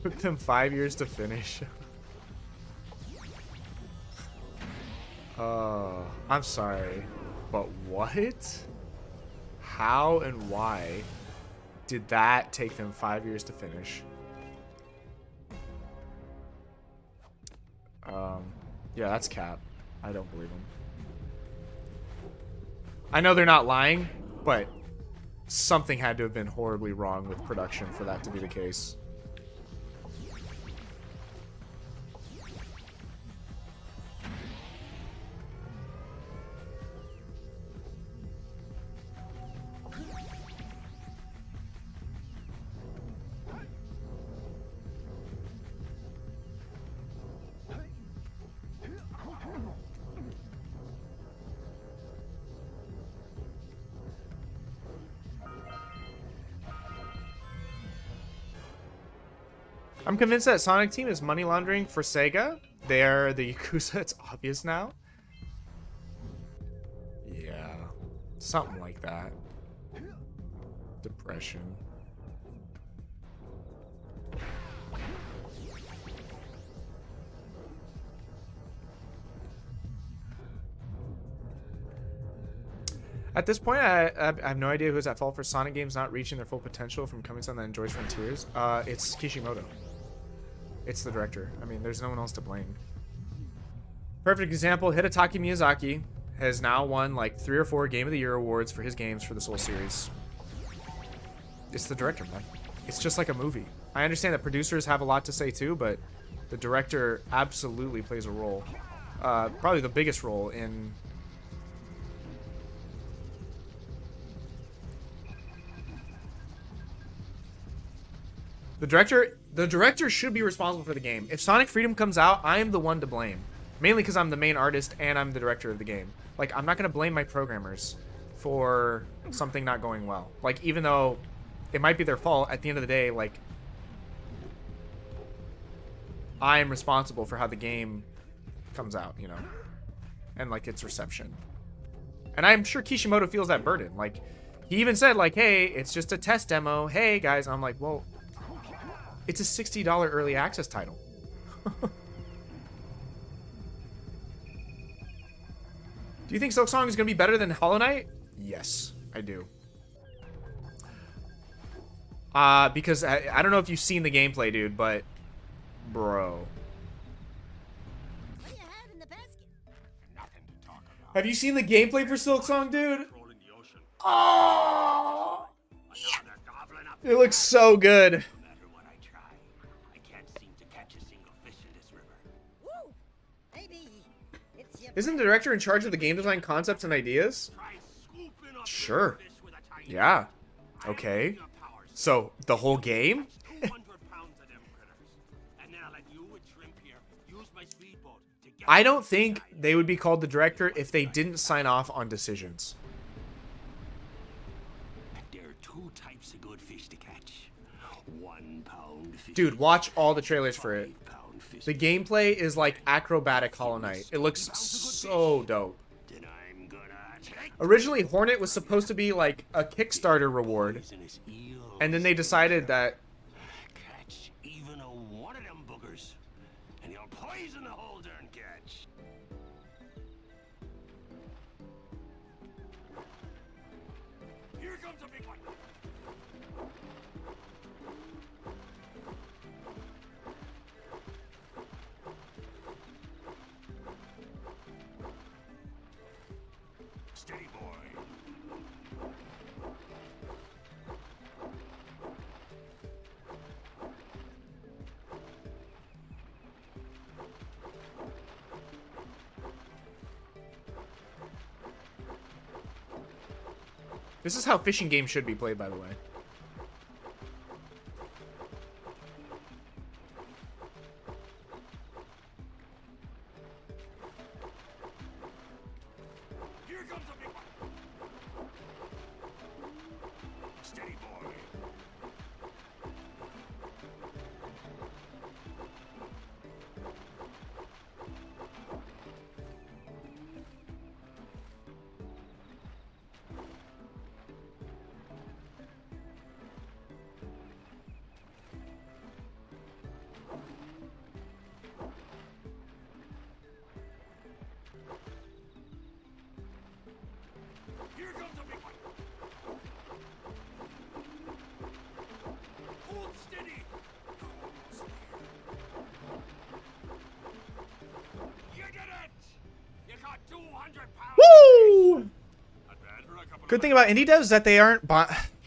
Took them 5 years to finish. I'm sorry, but what? How and why did that take them 5 years to finish? Yeah, that's cap. I don't believe them. I know they're not lying, but something had to have been horribly wrong with production for that to be the case. I'm convinced that Sonic Team is money laundering for Sega. They're the Yakuza. It's obvious now. Yeah. Something like that. Depression. At this point, I have no idea who's at fault for Sonic games not reaching their full potential from coming to someone that enjoys Frontiers. It's Kishimoto. It's the director. I mean, there's no one else to blame. Perfect example, Hidetaka Miyazaki has now won like 3 or 4 Game of the Year awards for his games for the Soul series. It's the director, man. It's just like a movie. I understand that producers have a lot to say too, but the director absolutely plays a role. Probably the biggest role in... The director should be responsible for the game. If Sonic Freedom comes out, I am the one to blame. Mainly because I'm the main artist and I'm the director of the game. Like, I'm not going to blame my programmers for something not going well. Like, even though it might be their fault, at the end of the day, like, I am responsible for how the game comes out, you know? And, like, its reception. And I'm sure Kishimoto feels that burden. Like, he even said, like, hey, it's just a test demo. Hey, guys. I'm like, well, it's a $60 early access title. Do you think Silksong is going to be better than Hollow Knight? Yes, I do. Because I don't know if you've seen the gameplay, dude, but bro. What do you have in the basket? Nothing to talk about. Have you seen the gameplay for Silksong, dude? Rolling the ocean. Oh! They're gobbling up. It looks so good. No matter what I try, I can't seem to catch a single fish in this river. Woo! Maybe it's your Isn't the director in charge of the game design concepts and ideas? Try scooping up Sure. fish with a tiny Yeah. Okay. So, the whole game? 200 pounds of them critters. And then I'll let you with shrimp here use my speedboat to get I don't think they would be called the director if they didn't sign off on decisions. There are two types of good fish to catch. 1 pound fish. Dude, watch all the trailers for it. 5 pound fish. The gameplay is like acrobatic Hollow Knight. It looks so dope. Then I'm gonna take Originally, Hornet was supposed to be like a Kickstarter reward, poisonous eels. and then they decided that Catch even one of them boogers, and you'll poison the whole darn catch. Here comes a big one. Steady, boy. this is how fishing games should be played, by the way. Here comes a big one. Steady, boy. Here comes a big one. Hold steady. Almost there. You did it! You caught 200 pounds. Woo! Not bad for a couple of Good thing about indie devs is that they aren't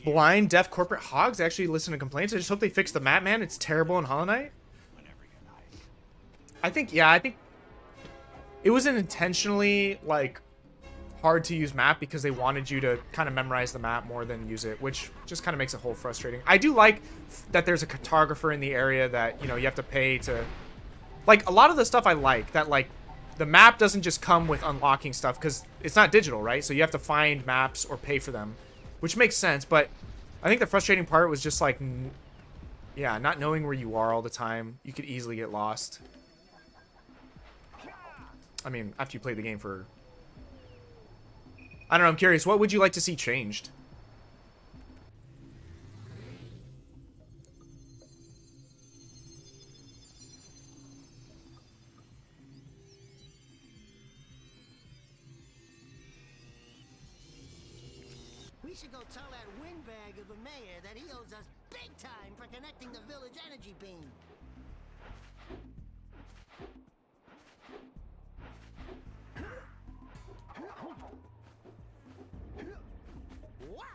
blind, deaf corporate hogs. They actually listen to complaints. I just hope they fix the map, man. It's terrible in Hollow Knight. whenever you like. I think it wasn't intentionally, like, hard to use map because they wanted you to kind of memorize the map more than use it, which just kind of makes it whole frustrating. I do like that there's a cartographer in the area that, you know, you have to pay to... Like, a lot of the stuff I like, that, like, the map doesn't just come with unlocking stuff because it's not digital, right? So you have to find maps or pay for them, which makes sense, but I think the frustrating part was just, like, yeah, not knowing where you are all the time. You could easily get lost. I mean, after you play the game for... I don't know, I'm curious. What would you like to see changed? We should go tell that windbag of a mayor that he owes us big time for connecting the village energy beam. Wow!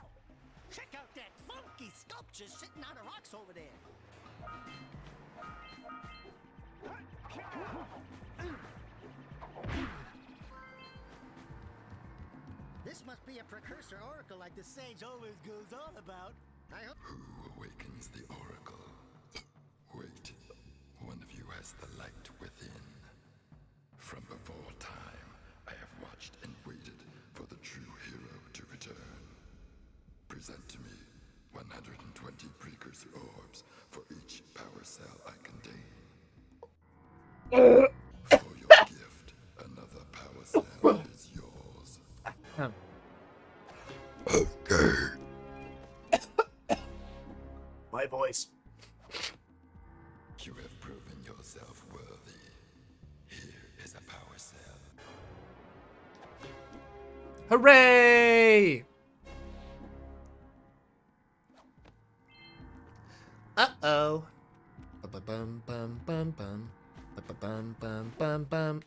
Check out that funky sculpture sitting on the rocks over there. This must be a precursor oracle like the sage always goes on about. I hope... Who awakens the oracle? Wait, one of you has the light within. From cell I contain. For your gift, another power cell is yours. Okay. My voice. You have proven yourself worthy. Here is a power cell. Hooray! Uh-oh. Bum bum bum bum. Bum bum bum bum.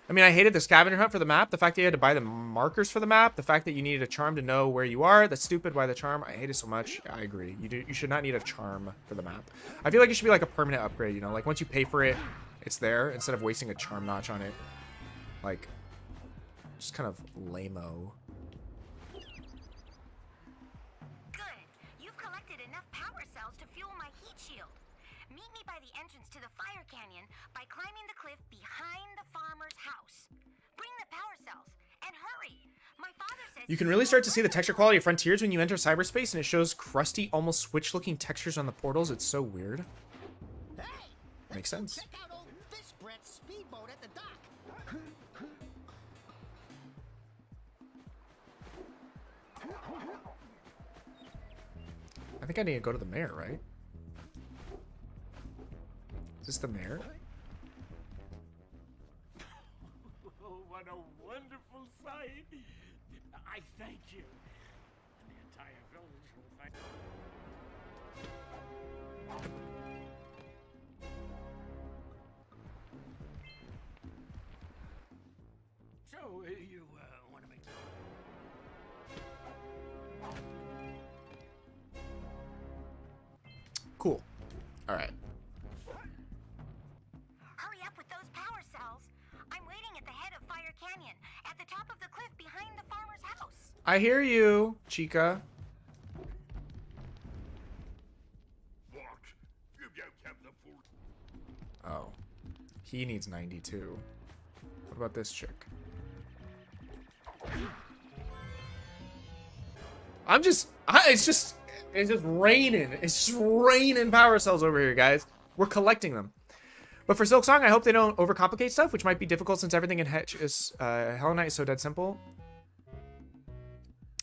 I mean, I hated the scavenger hunt for the map. The fact that you had to buy the markers for the map. The fact that you needed a charm to know where you are. That's stupid. Why the charm? I hate it so much. I agree. You should not need a charm for the map. I feel like it should be like a permanent upgrade, you know? Like, once you pay for it, it's there. Instead of wasting a charm notch on it. Like, just kind of lame-o. Good. You've collected enough power cells to fuel my heat shield. Meet me by the entrance to the fire canyon by climbing the cliff behind the farmer's house. Bring the power cells and hurry. My father says You can really start to see the texture quality of Frontiers when you enter cyberspace, and it shows crusty, almost Switch-looking textures on the portals. It's so weird. Hey, Makes sense. check out old Fish Brett's speedboat at the dock. I think I need to go to the mayor, right? Is this the mayor? Oh, what a wonderful sight. I thank you. And the entire village will thank you. So, you want to make Cool. All right. hurry up with those power cells. I'm waiting at the head of Fire Canyon, at the top of the cliff behind the farmer's house. I hear you, Chica. What? You don't have the full... Oh. He needs 92. What about this chick? It's just raining. It's just raining power cells over here, guys. We're collecting them. But for Silk Song, I hope they don't overcomplicate stuff, which might be difficult since everything in Hedge is Hell Knight is so dead simple.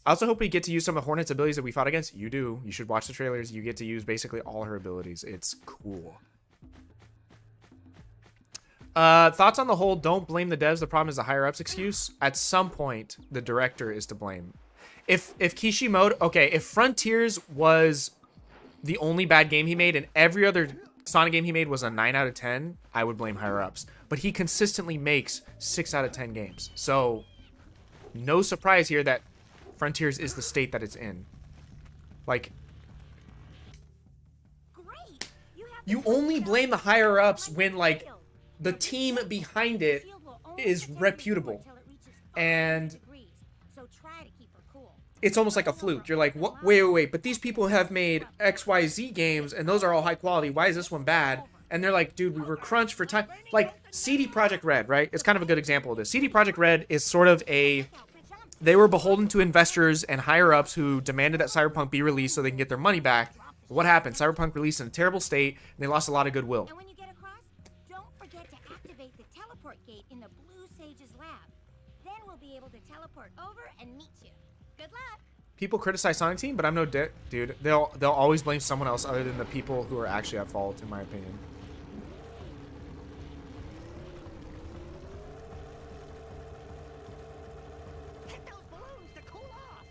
I also hope we get to use some of Hornet's abilities that we fought against. You do. You should watch the trailers. You get to use basically all her abilities. It's cool. Thoughts on the whole don't blame the devs, the problem is the higher-ups excuse? At some point, the director is to blame. If Kishimoto... Okay, if Frontiers was the only bad game he made and every other Sonic game he made was a 9 out of 10, I would blame higher-ups. But he consistently makes 6 out of 10 games. So, no surprise here that Frontiers is the state that it's in. Like... Great. You only blame the higher-ups when, like, the team behind it is reputable. And it's almost like a fluke. You're like, what? Wait, but these people have made XYZ games, and those are all high quality. Why is this one bad? And they're like, dude, we were crunched for time. Like, CD Projekt Red, right? It's kind of a good example of this. CD Projekt Red is sort of a... They were beholden to investors and higher-ups who demanded that Cyberpunk be released so they can get their money back. What happened? Cyberpunk released in a terrible state, and they lost a lot of goodwill. And when you get across, don't forget to activate the teleport gate in the Blue Sage's lab. Then we'll be able to teleport over and meet you. Good luck. People criticize Sonic Team, but I'm no dude. They'll always blame someone else other than the people who are actually at fault, in my opinion. Hit those balloons to cool off.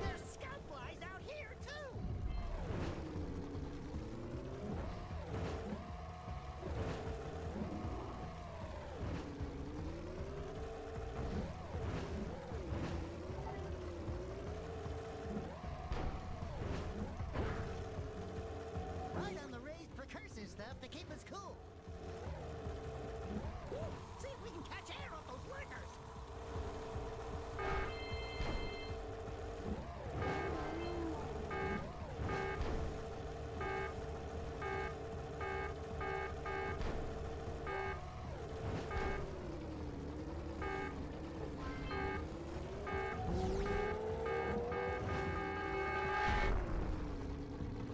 There's scout flies out here too.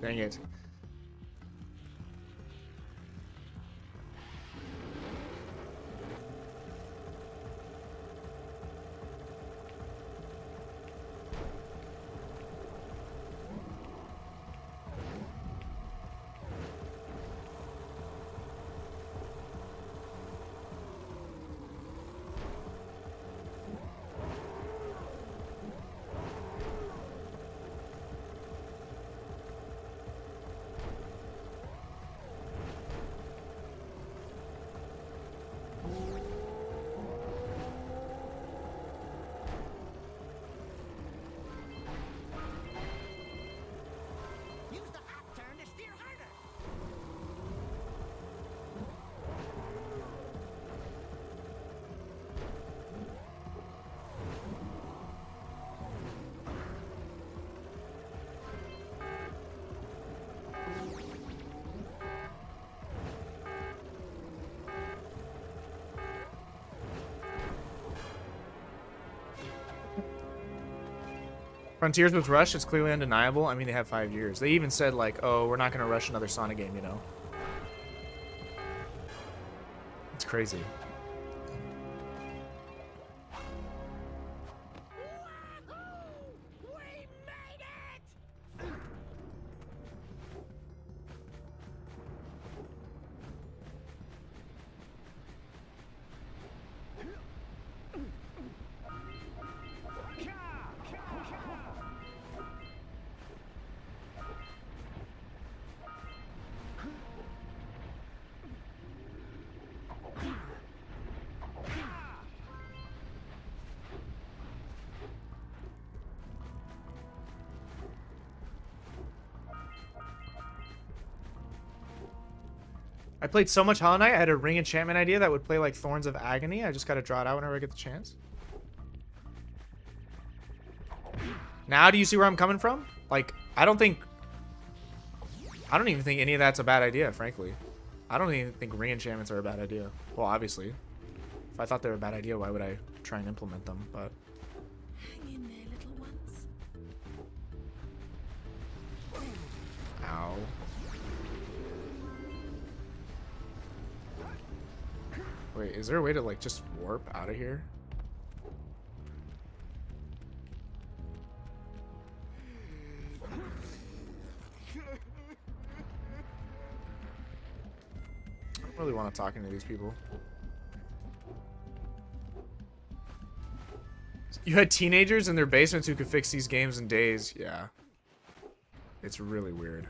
Dang it. Use the hot turn to steer harder. Frontiers was rushed. It's clearly undeniable. I mean, they have 5 years. They even said, like, oh, we're not going to rush another Sonic game, you know? It's crazy. We made it! I played so much Hollow Knight, I had a ring enchantment idea that would play like Thorns of Agony. I just got to draw it out whenever I get the chance. Now do you see where I'm coming from? Like, I don't even think any of that's a bad idea, frankly. I don't even think ring enchantments are a bad idea. Well, obviously. If I thought they were a bad idea, why would I try and implement them? But Hang in there, little ones. ow. Wait, is there a way to like just warp out of here? I don't really want to talk to these people. You had teenagers in their basements who could fix these games in days. Yeah. It's really weird.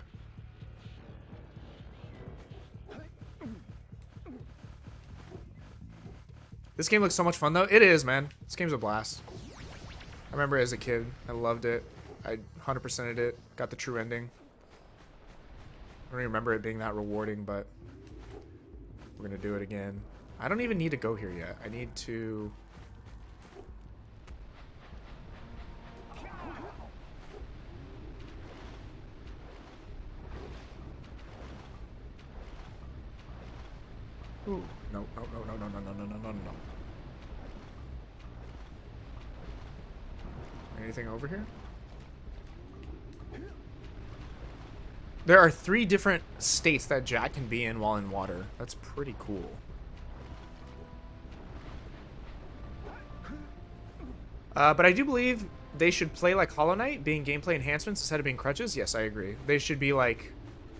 This game looks so much fun, though. It is, man. This game's a blast. I remember as a kid. I loved it. I 100%ed it. Got the true ending. I don't even remember it being that rewarding, but we're going to do it again. I don't even need to go here yet. I need to... Ooh. No, no, no, no, no, no, no, no, no, no, no. Anything over here? There are 3 different states that Jak can be in while in water. That's pretty cool. But I do believe they should play like Hollow Knight, being gameplay enhancements instead of being crutches. Yes, I agree. They should be like...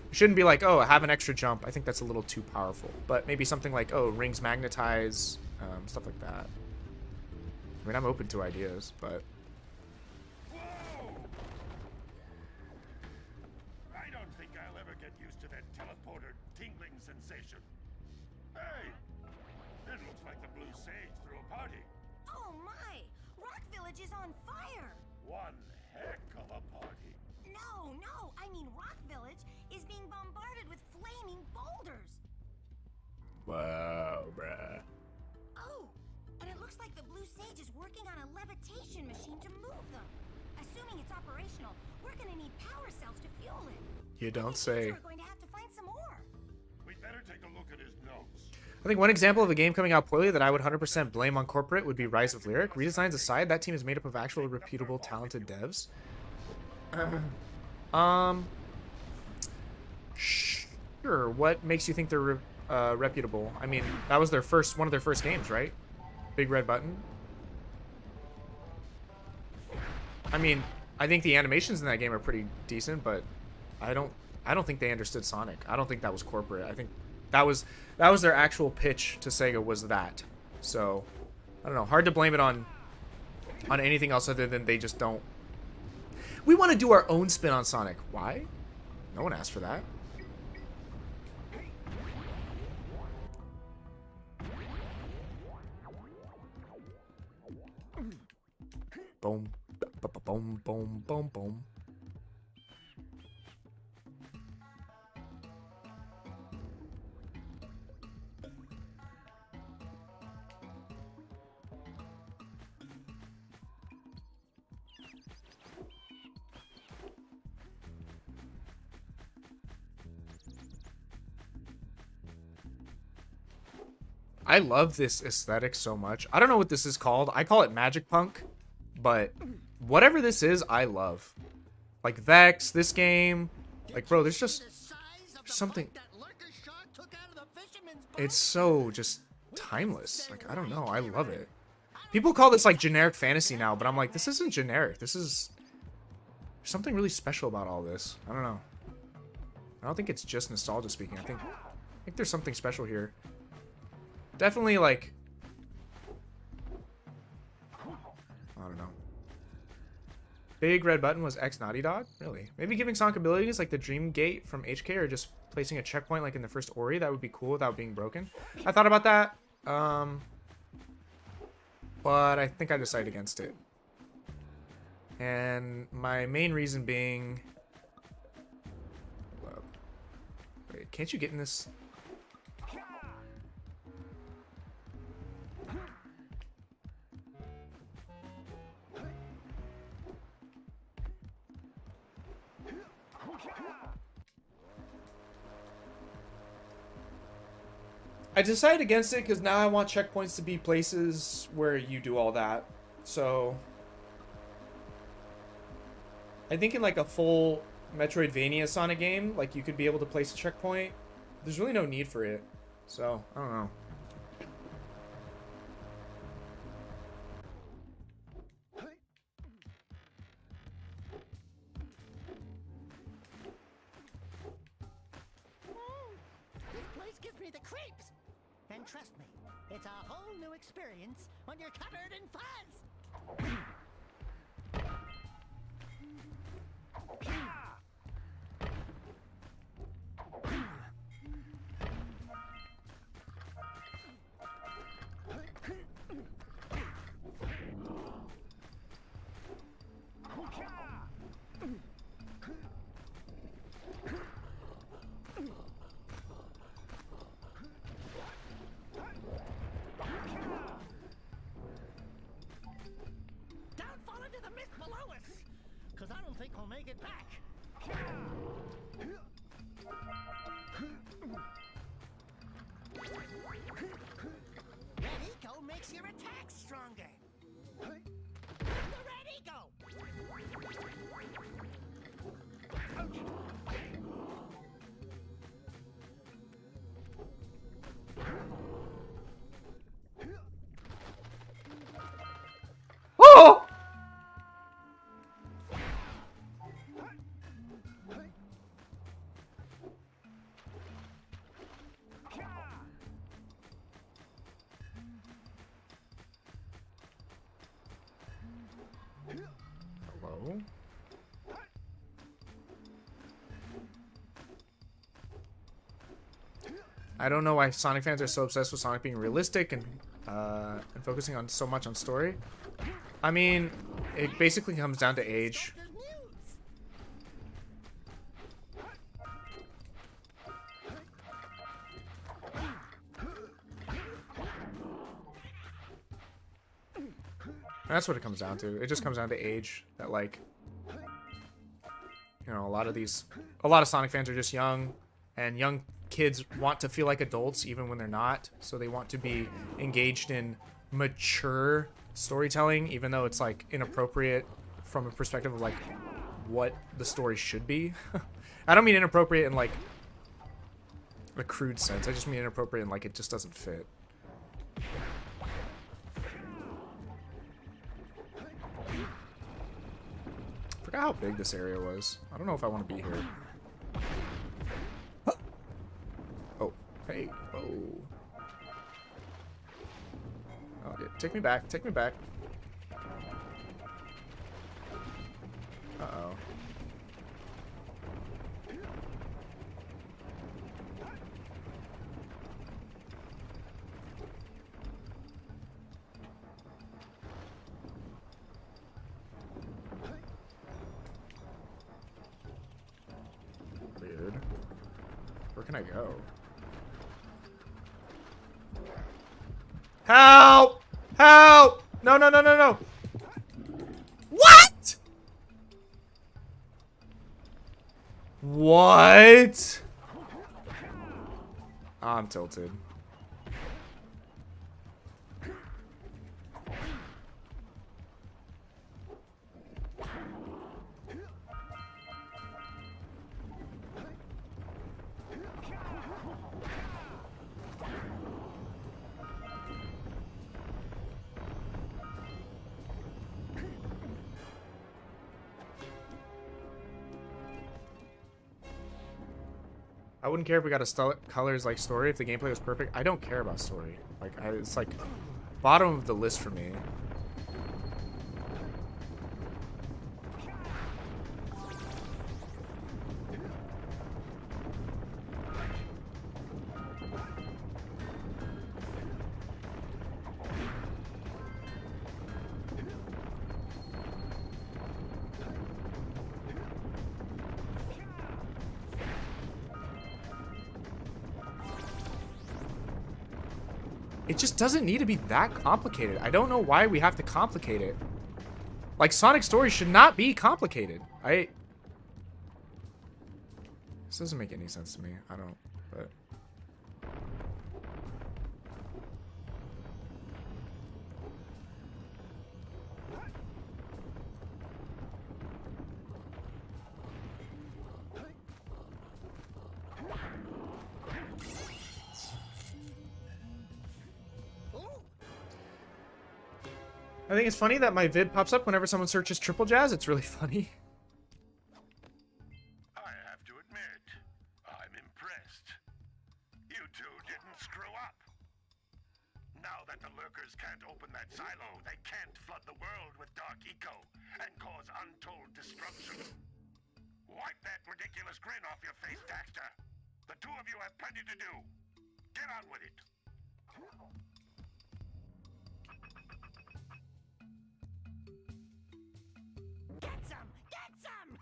It shouldn't be like, oh, have an extra jump. I think that's a little too powerful. But maybe something like, oh, rings magnetize, stuff like that. I mean, I'm open to ideas, but... I don't think I'll ever get used to that teleporter tingling sensation. Hey! It looks like the Blue Sage threw a party. Oh my! Rock Village is on fire! One heck of a party. No, no, I mean Rock Village is being bombarded with flaming boulders. Wow, bruh. Oh, and it looks like the Blue Sage is working on a levitation machine to move them. Assuming it's operational, we're gonna need power cells to fuel it. You don't say. We're going to have to find some more. We'd better take a look at his notes. I think one example of a game coming out poorly that I would 100% blame on corporate would be Rise of Lyric. Redesigns aside, that team is made up of actual reputable, talented devs. Sure. What makes you think they're reputable? I mean, that was their one of their first games, right? Big Red Button. I mean, I think the animations in that game are pretty decent, but I don't think they understood Sonic. I don't think that was corporate. I think that was their actual pitch to Sega was that. So, I don't know. Hard to blame it on anything else other than they just don't. We want to do our own spin on Sonic. Why? No one asked for that. Boom. Boom, boom, boom, boom. I love this aesthetic so much. I don't know what this is called. I call it Magic Punk, but whatever this is, I love. Like Vex, this game. Like, bro, there's just something. It's so just timeless. Like, I don't know. I love it. People call this like generic fantasy now, but I'm like, this isn't generic. This is there's something really special about all this. I don't know. I don't think it's just nostalgia speaking. I think there's something special here. Definitely like, I don't know. Big Red Button was ex Naughty Dog? Really? Maybe giving Sonic abilities like the Dream Gate from HK, or just placing a checkpoint like in the first Ori. That would be cool without being broken. I thought about that. But I think I decided against it. And my main reason being... Wait, can't you get in this? I decided against it because now I want checkpoints to be places where you do all that. So I think in like a full Metroidvania Sonic game, like you could be able to place a checkpoint. There's really no need for it. So I don't know. This place gives me the creeps. And trust me, it's a whole new experience when you're covered in fuzz. Because I don't think we'll make it back. Red Eco makes your attacks stronger. The Red Eco! Oh! Hello? I don't know why Sonic fans are so obsessed with Sonic being realistic and focusing on so much on story. I mean, it basically comes down to age. That's what it comes down to. It just comes down to age. That, like, you know, a lot of Sonic fans are just young, and young kids want to feel like adults even when they're not. So they want to be engaged in mature storytelling, even though it's like inappropriate from a perspective of like what the story should be. I don't mean inappropriate in like a crude sense. I just mean inappropriate and like it just doesn't fit. Forgot how big this area was. I don't know if I want to be here. Oh, hey, oh. Okay, take me back, take me back. Uh-oh. Weird. Where can I go? Help! Help! No, no, no, no, no! What? What? I'm tilted. I wouldn't care if we got a colors like story if the gameplay was perfect. I don't care about story. Like it's like bottom of the list for me. It just doesn't need to be that complicated. I don't know why we have to complicate it. Like, Sonic Story should not be complicated. This doesn't make any sense to me. I don't, but... I think it's funny that my vid pops up whenever someone searches triple jazz. It's really funny. I have to admit, I'm impressed. You two didn't screw up. Now that the lurkers can't open that silo, they can't flood the world with dark eco and cause untold destruction. Wipe that ridiculous grin off your face, Daxter. The two of you have plenty to do. Get on with it. Get some! Get some!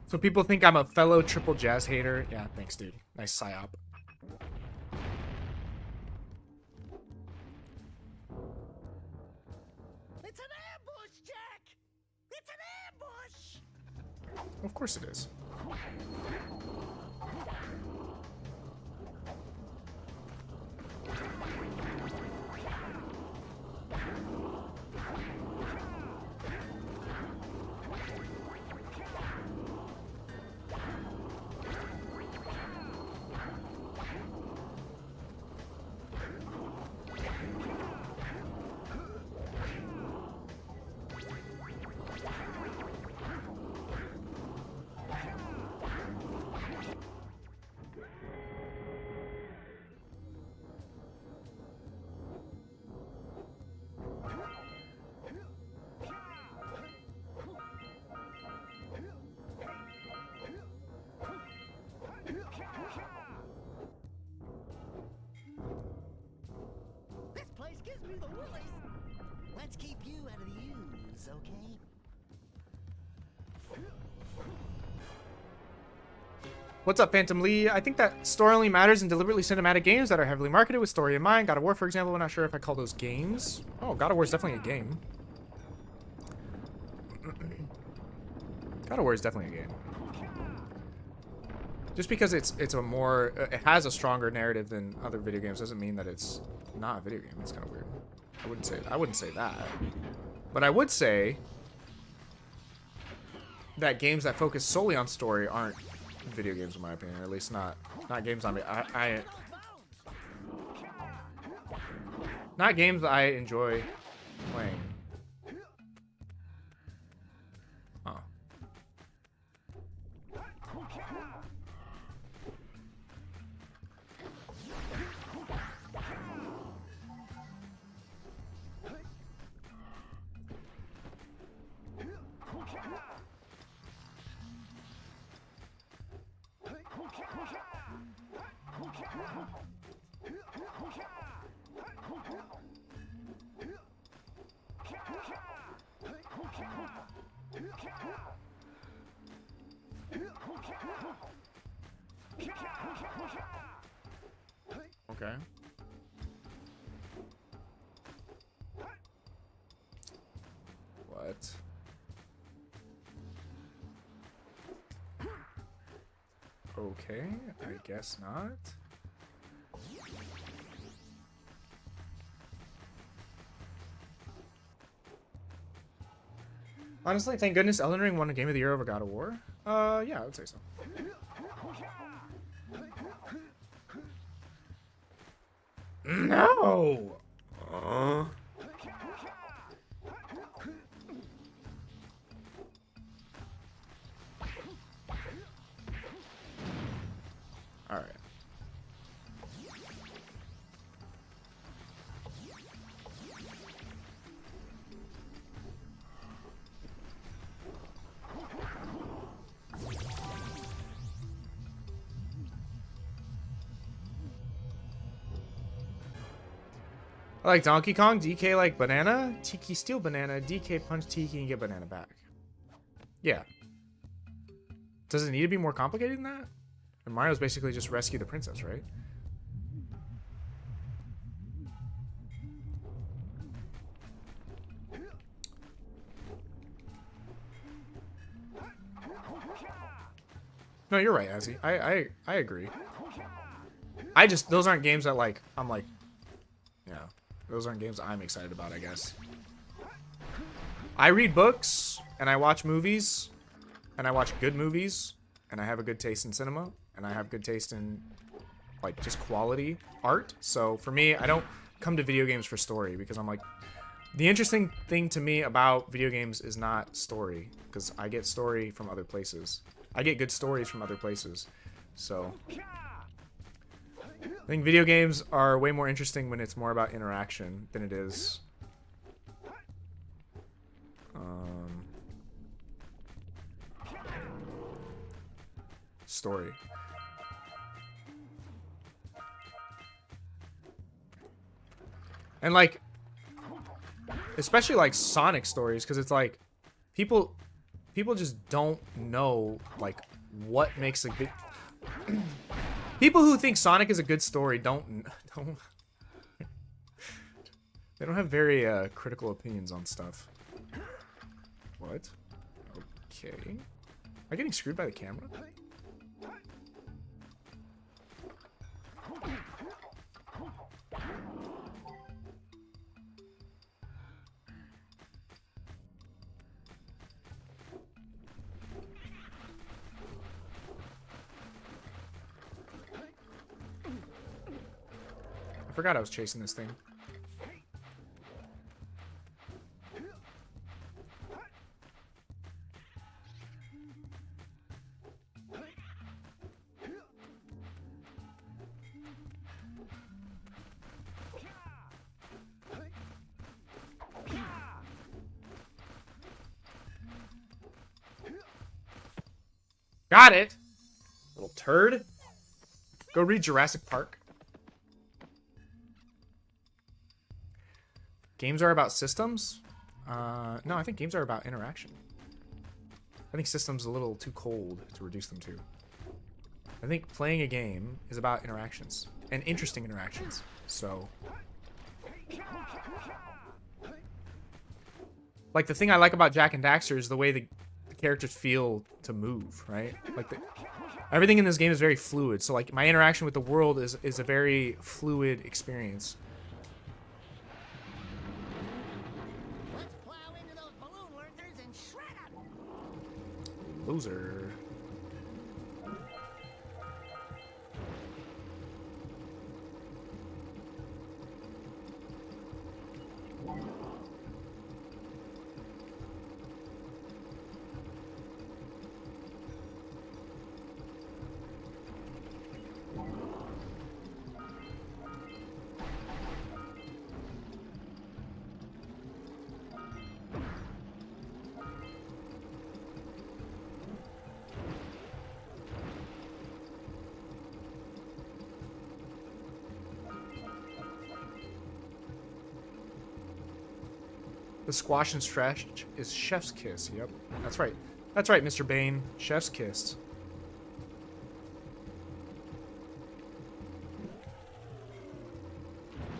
So people think I'm a fellow triple jazz hater. Yeah, thanks, dude. Nice psyop. It's an ambush, Jack! It's an ambush! Of course it is. the woolies. Let's keep you out of the ooze, okay? What's up, Phantom Lee? I think that story only matters in deliberately cinematic games that are heavily marketed with story in mind. God of War, for example, I'm not sure if I call those games. Oh, God of War is definitely a game. God of War is definitely a game. Just because it has a stronger narrative than other video games doesn't mean that it's not a video game. It's kind of weird. I wouldn't say that. But I would say that games that focus solely on story aren't video games in my opinion, or at least not games not games that I enjoy playing. Huh. Okay. What? Okay, I guess not. Honestly, thank goodness Elden Ring won a Game of the Year over God of War. Yeah, I would say so. No! Alright. I like Donkey Kong, DK like banana, Tiki steal banana, DK punch Tiki and get banana back. Yeah. Does it need to be more complicated than that? And Mario's basically just rescue the princess, right? No, you're right, Azzy. I agree. Those aren't games that like I'm like, yeah. Those aren't games I'm excited about, I guess. I read books, and I watch movies, and I watch good movies, and I have a good taste in cinema, and I have good taste in, like, just quality art. So, for me, I don't come to video games for story, because I'm like, the interesting thing to me about video games is not story, because I get story from other places. I get good stories from other places. So I think video games are way more interesting when it's more about interaction than it is story. And like, especially like Sonic stories, because it's like people just don't know like what makes a good people who think Sonic is a good story don't they don't have very critical opinions on stuff. What? Okay. Am I getting screwed by the camera? I forgot I was chasing this thing. Got it! Little turd. Go read Jurassic Park. Games are about systems? No, I think games are about interaction. I think systems a little too cold to reduce them to. I think playing a game is about interactions and interesting interactions. So, like the thing I like about Jak and Daxter is the way the characters feel to move, right? Like everything in this game is very fluid. So like my interaction with the world is a very fluid experience. Let's plow into those balloon lurkers and shred 'em. Loser. The squash and stretch is chef's kiss. Yep, that's right. That's right, Mr. Bane. Chef's kiss.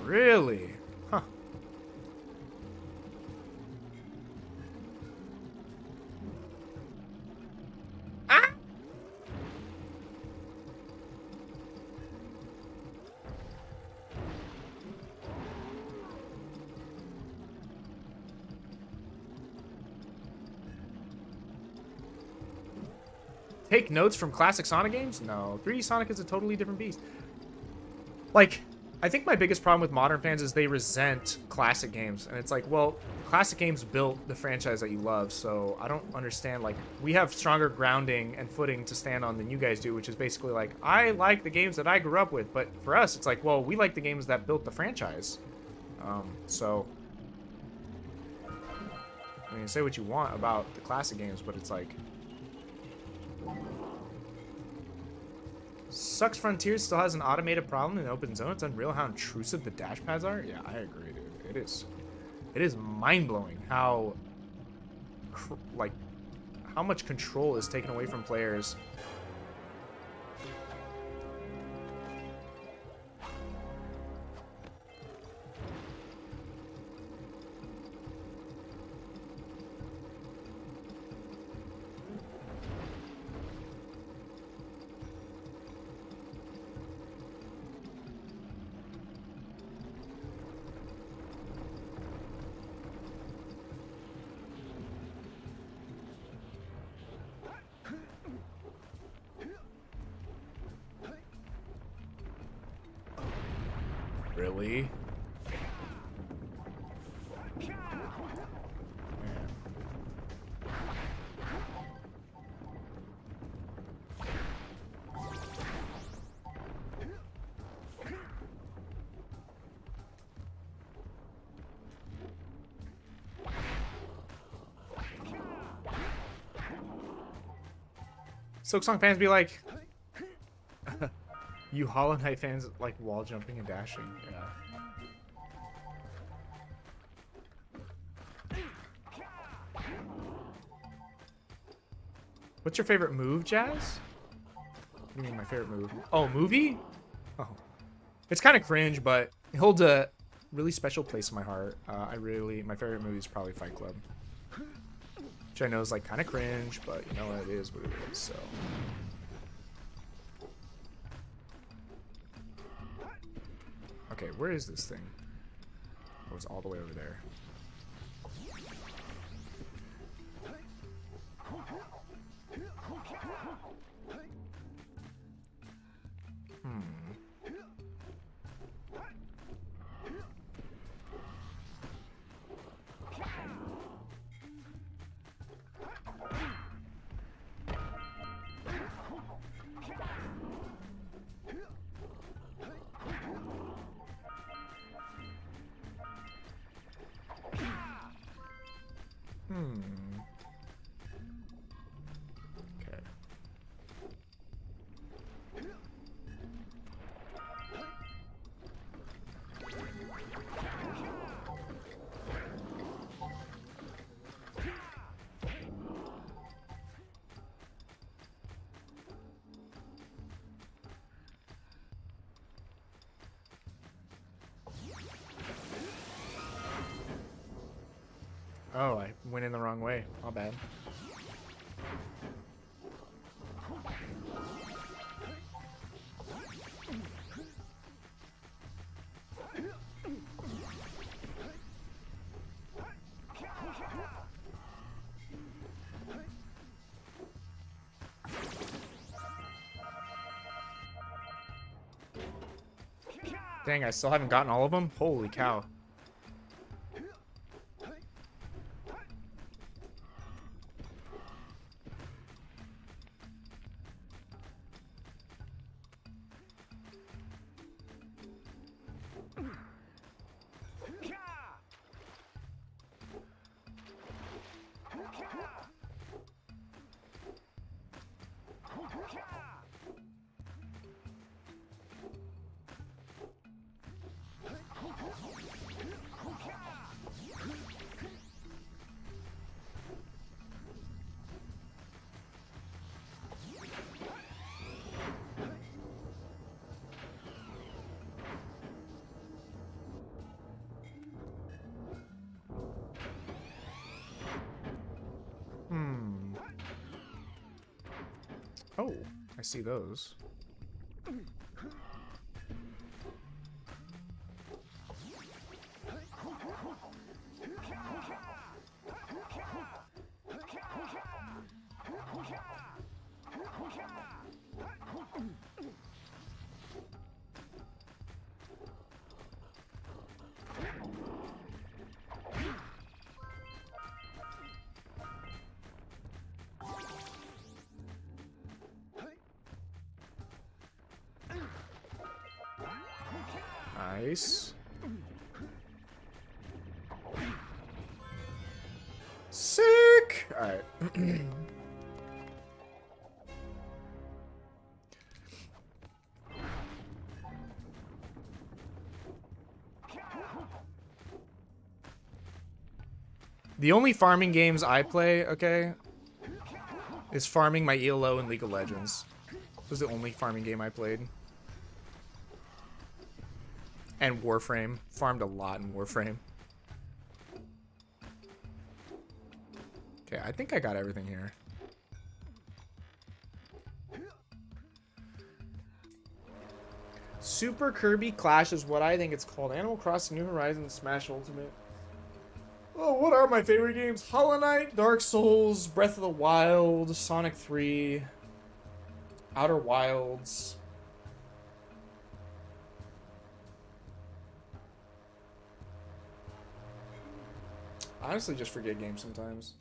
Really? Huh. Ah! Take notes from classic Sonic games? No. 3D Sonic is a totally different beast. Like, I think my biggest problem with modern fans is they resent classic games. And it's like, well, classic games built the franchise that you love, so I don't understand. Like, we have stronger grounding and footing to stand on than you guys do, which is basically like, I like the games that I grew up with. But for us, it's like, well, we like the games that built the franchise. So, I mean, say what you want about the classic games, but it's like... Sucks Frontiers still has an automated problem in the open zone. It's unreal how intrusive the dash pads are. Yeah, I agree, dude. It is mind-blowing how how much control is taken away from players. Really? Silksong fans be like, you Hollow Knight fans like wall jumping and dashing. Yeah. What's your favorite move, Jazz? What do you mean my favorite move? Oh, movie? Oh. It's kind of cringe, but it holds a really special place in my heart. My favorite movie is probably Fight Club. Which I know is like kind of cringe, but you know what, it is what it is, so. Okay, where is this thing? Oh, it's all the way over there. Oh, I went in the wrong way. My bad. Dang, I still haven't gotten all of them? Holy cow. Oh, I see those. Nice. Sick! Alright. The only farming games I play, okay, is farming my ELO and League of Legends. This was the only farming game I played. And Warframe. Farmed a lot in Warframe. Okay, I think I got everything here. Super Kirby Clash is what I think it's called. Animal Crossing New Horizons, Smash Ultimate. Oh, what are my favorite games? Hollow Knight, Dark Souls, Breath of the Wild, Sonic 3, Outer Wilds. I honestly just forget games sometimes.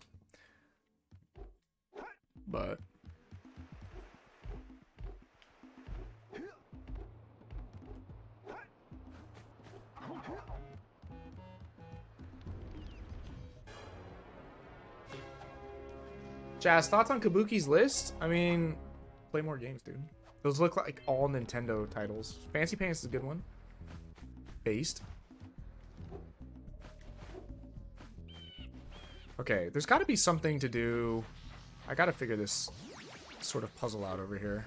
But Jazz, thoughts on Kabuki's list? I mean, play more games, dude. Those look like all Nintendo titles. Fancy Pants is a good one. Based. Okay, there's got to be something to do. I got to figure this sort of puzzle out over here.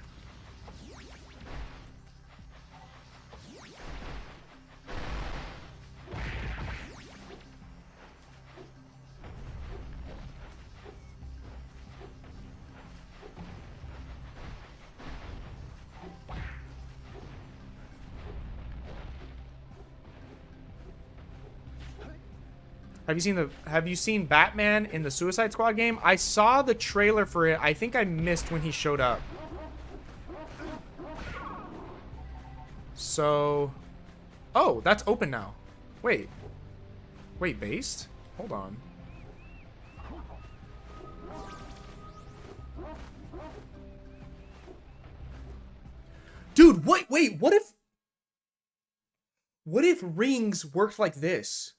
Have you seen Batman in the Suicide Squad game? I saw the trailer for it. I think I missed when he showed up. So, oh, that's open now. Wait, based? Hold on. Dude, wait, what if rings worked like this?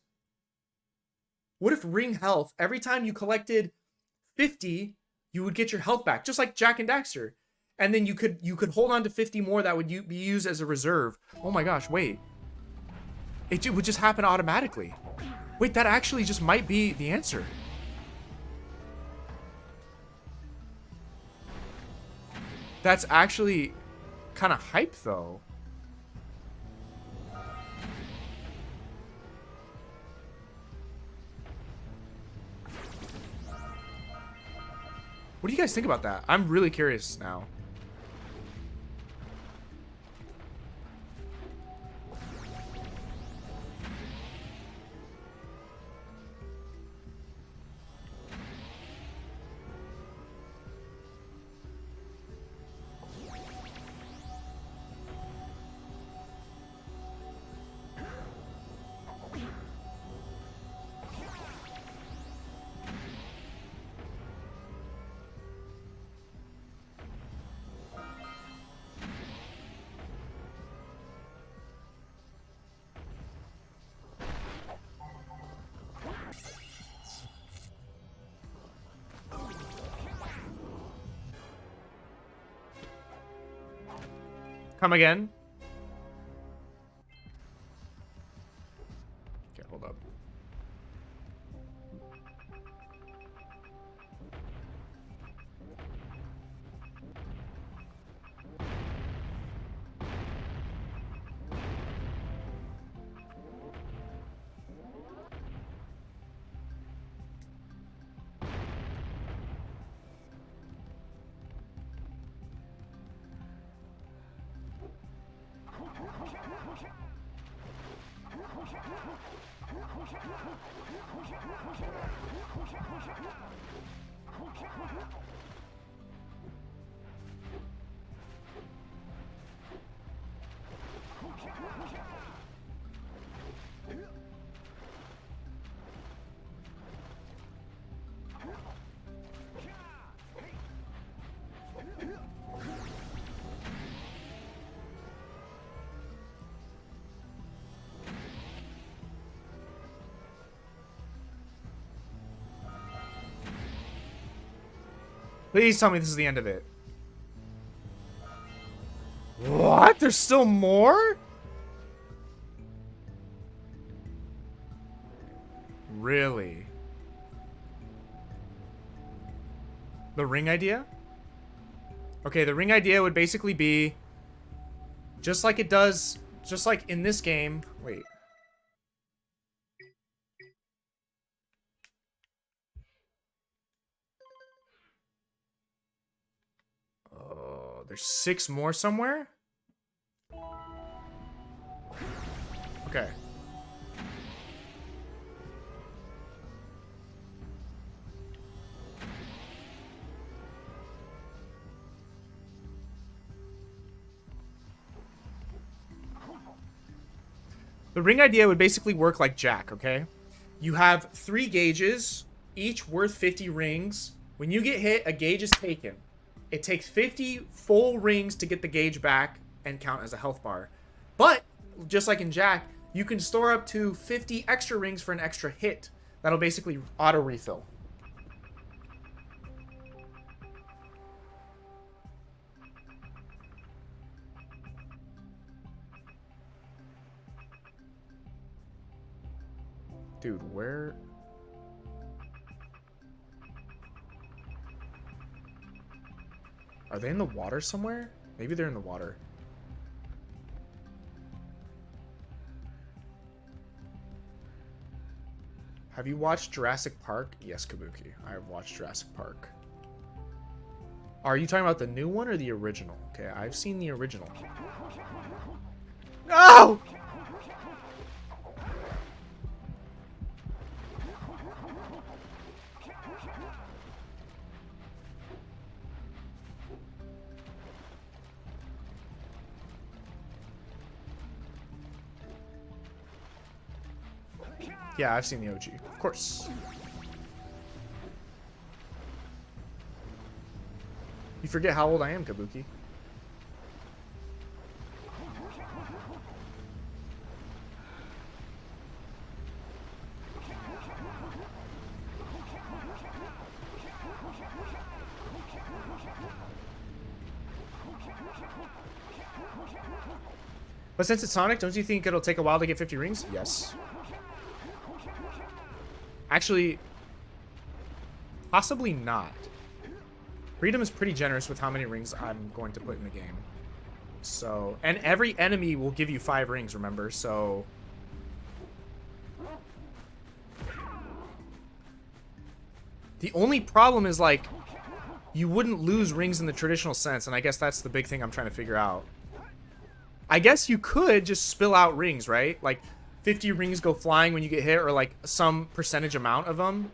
What if ring health, every time you collected 50, you would get your health back, just like Jak and Daxter. And then you could hold on to 50 more that would be used as a reserve. Oh my gosh, wait. It would just happen automatically. Wait, that actually just might be the answer. That's actually kind of hype though. What do you guys think about that? I'm really curious now. Come again? Okay, hold up. Please tell me this is the end of it. What? There's still more? Really? The ring idea? Okay, the ring idea would basically be just like it does, just like in this game. Wait. Oh, there's 6 more somewhere? Okay. The ring idea would basically work like Jak, okay? You have 3 gauges, each worth 50 rings. When you get hit, a gauge is taken. It takes 50 full rings to get the gauge back and count as a health bar. But, just like in Jak, you can store up to 50 extra rings for an extra hit. That'll basically auto-refill. Dude, where... Are they in the water somewhere? Maybe they're in the water. Have you watched Jurassic Park? Yes, Kabuki. I have watched Jurassic Park. Are you talking about the new one or the original? Okay, I've seen the original. No! Yeah, I've seen the OG. Of course. You forget how old I am, Kabuki. But since it's Sonic, don't you think it'll take a while to get 50 rings? Yes. Actually, possibly not. Freedom is pretty generous with how many rings I'm going to put in the game. So, and every enemy will give you 5 rings, remember? So, the only problem is, like, you wouldn't lose rings in the traditional sense, and I guess that's the big thing I'm trying to figure out. I guess you could just spill out rings, right? Like 50 rings go flying when you get hit, or like some percentage amount of them.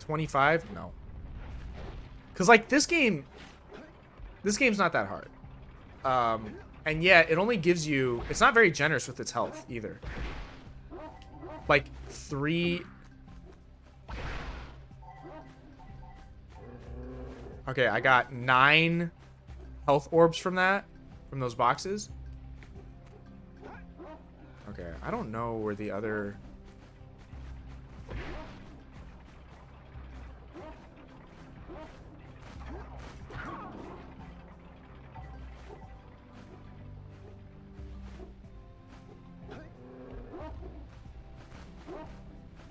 $25? No. Cause like this game's not that hard. And yet it only gives you, it's not very generous with its health either. Like 3. Okay, I got 9 health orbs from that, from those boxes. Okay, I don't know where the other...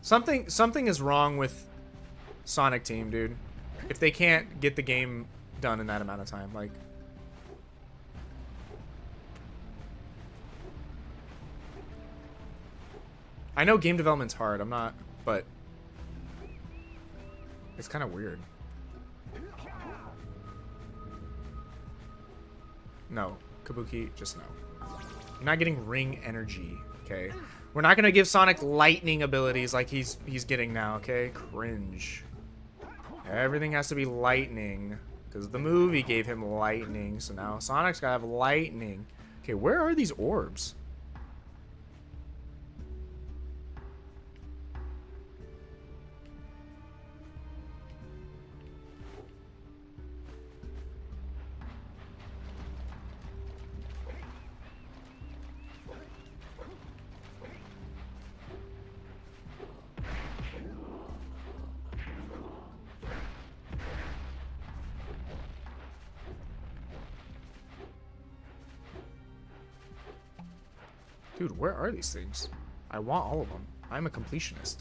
Something is wrong with Sonic Team, dude. If they can't get the game done in that amount of time, like... I know game development's hard, I'm not, but... It's kind of weird. No. Kabuki, just no. You're not getting ring energy, okay? We're not gonna give Sonic lightning abilities like he's getting now, okay? Cringe. Everything has to be lightning, because the movie gave him lightning, so now Sonic's gotta have lightning. Okay, where are these orbs? Dude, where are these things? I want all of them. I'm a completionist.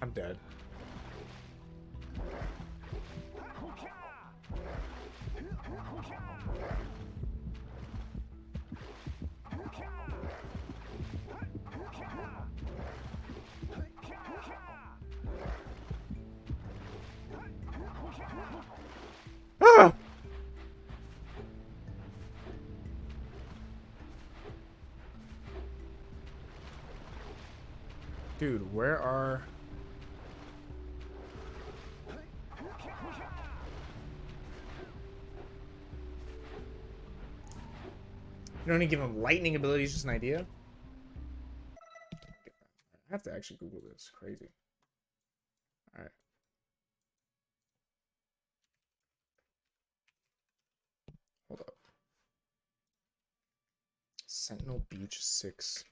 I'm dead. Ah! Dude, where are... You don't need to give him lightning abilities, just an idea? I have to actually Google this. Crazy. Alright. Hold up. Sentinel Beach 6.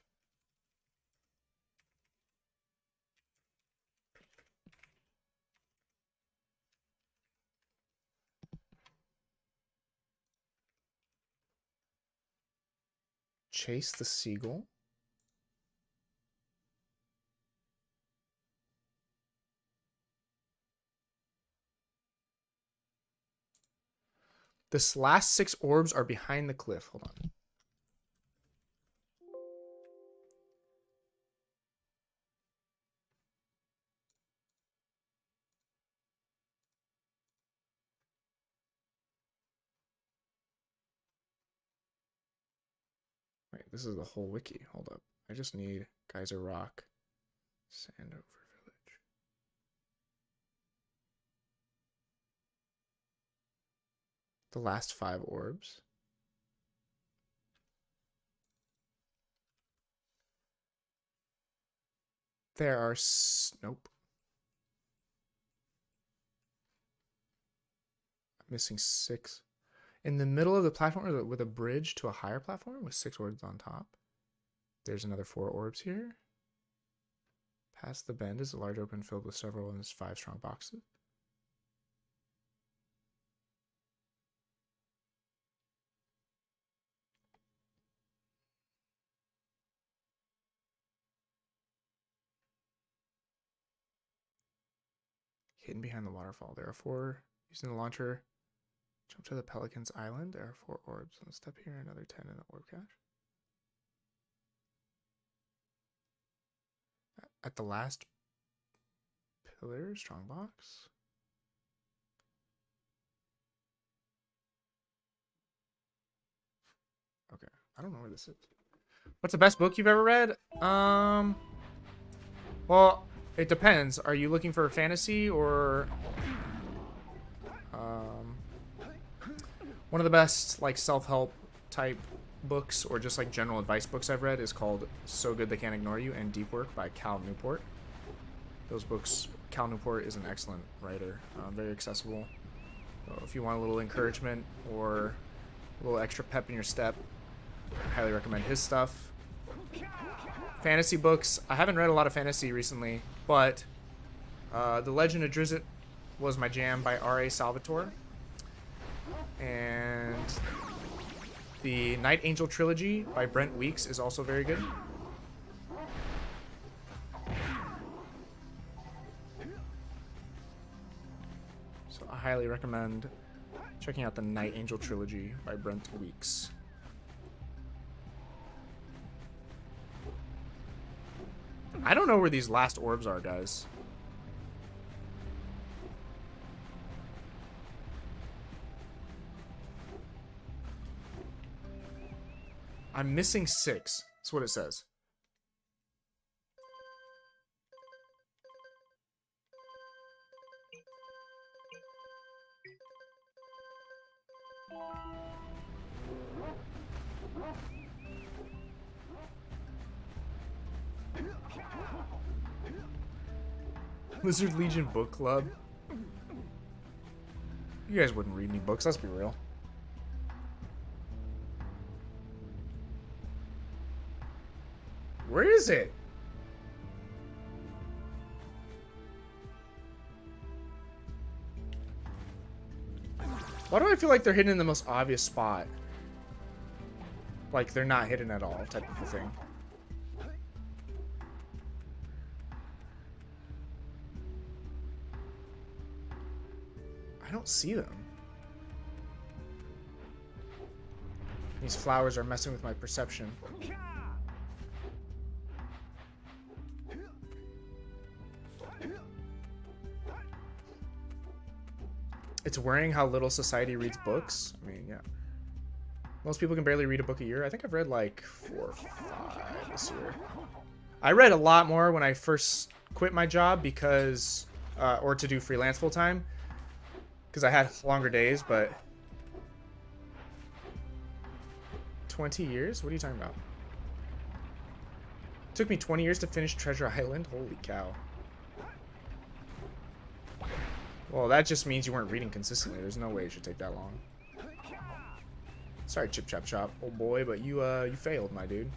Chase the Seagull. This last 6 orbs are behind the cliff. Hold on. Wait, this is the whole wiki. Hold up. I just need Geyser Rock, Sandover Village. The last 5 orbs. There are nope. I'm missing 6. In the middle of the platform with a bridge to a higher platform with 6 orbs on top. There's another 4 orbs here. Past the bend is a large open filled with several and there's 5 strong boxes. Hidden behind the waterfall. There are 4 using the launcher. Jump to the Pelican's Island. There are 4 orbs on the step here. Another 10 in the orb cache. At the last pillar, strong box. Okay, I don't know where this is. What's the best book you've ever read? Well, it depends. Are you looking for fantasy or one of the best like self-help type books or just like general advice books I've read is called So Good They Can't Ignore You and Deep Work by Cal Newport. Those books, Cal Newport is an excellent writer, very accessible. So if you want a little encouragement or a little extra pep in your step, I highly recommend his stuff. Fantasy books, I haven't read a lot of fantasy recently, but The Legend of Drizzt was my jam by R.A. Salvatore. And the Night Angel trilogy by Brent Weeks is also very good. So I highly recommend checking out the Night Angel trilogy by Brent Weeks. I don't know where these last orbs are, guys. I'm missing 6. That's what it says. Lizard Legion Book Club. You guys wouldn't read any books, let's be real. Where is it? Why do I feel like they're hidden in the most obvious spot? Like they're not hidden at all, type of a thing. I don't see them. These flowers are messing with my perception. It's worrying how little society reads books. I mean, yeah. Most people can barely read a book a year. I think I've read like 4 or 5 this year. I read a lot more when I first quit my job because, or to do freelance full time, because I had longer days, but 20 years? What are you talking about? It took me 20 years to finish Treasure Island? Holy cow. Well, that just means you weren't reading consistently. There's no way it should take that long. Sorry, Chip Chap Chop, old boy, but you failed, my dude.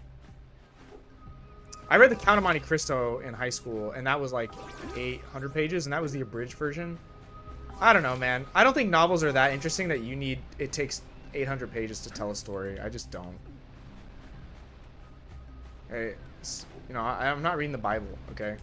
I read The Count of Monte Cristo in high school, and that was like 800 pages, and that was the abridged version. I don't know, man. I don't think novels are that interesting that it takes 800 pages to tell a story. I just don't. Hey, you know, I'm not reading the Bible, okay?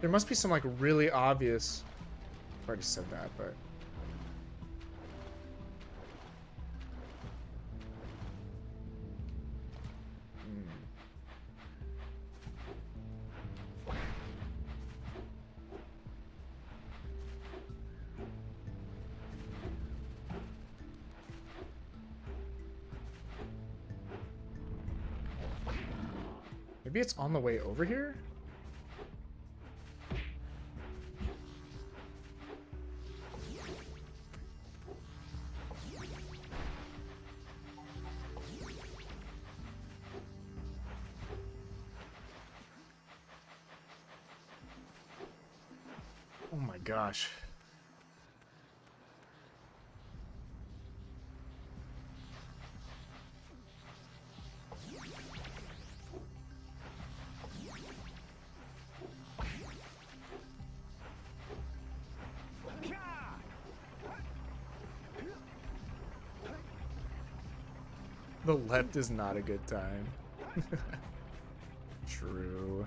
There must be some like really obvious. I've already said that, but. Maybe it's on the way over here? Oh my gosh. The left is not a good time. True.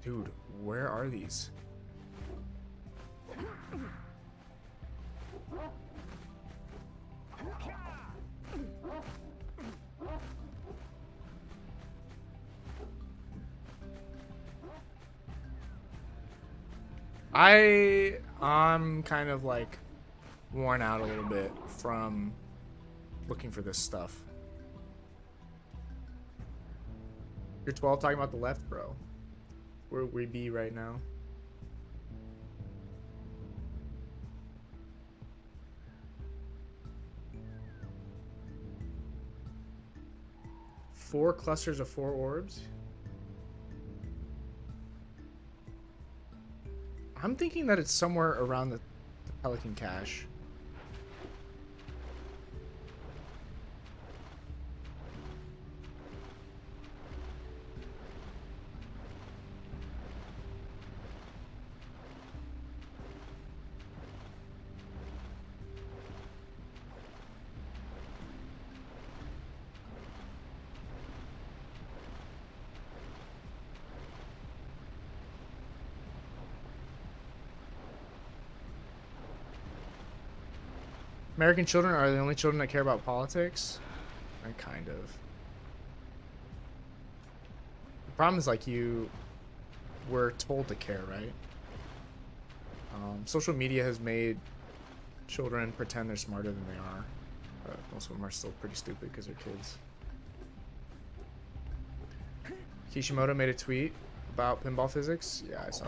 Dude, where are these? I'm kind of like worn out a little bit from looking for this stuff. You're 12 talking about the left, bro. Where we be right now? Four clusters of 4 orbs. I'm thinking that it's somewhere around the Pelican Cache. American children are the only children that care about politics? Kind of. The problem is, like, you were told to care, right? Social media has made children pretend they're smarter than they are. But most of them are still pretty stupid because they're kids. Kishimoto made a tweet about pinball physics. Yeah, I saw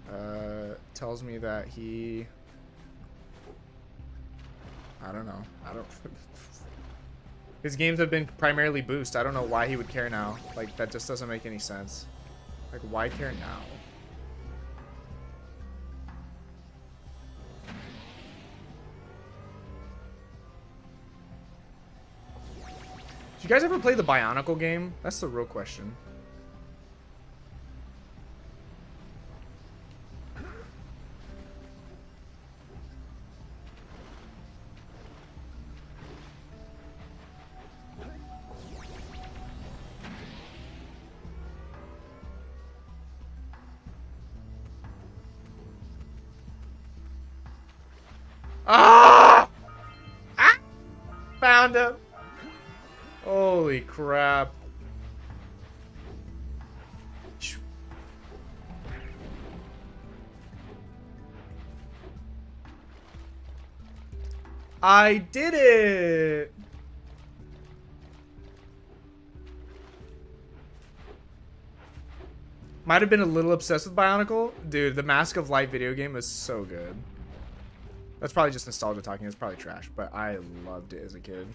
that. Tells me that he... I don't know. His games have been primarily boost. I don't know why he would care now. Like, that just doesn't make any sense. Like, why care now? Did you guys ever play the Bionicle game? That's the real question. Ah! Ah! Found him. Holy crap. I did it. Might have been a little obsessed with Bionicle. Dude, the Mask of Light video game is so good. That's probably just nostalgia talking. It's probably trash, but I loved it as a kid.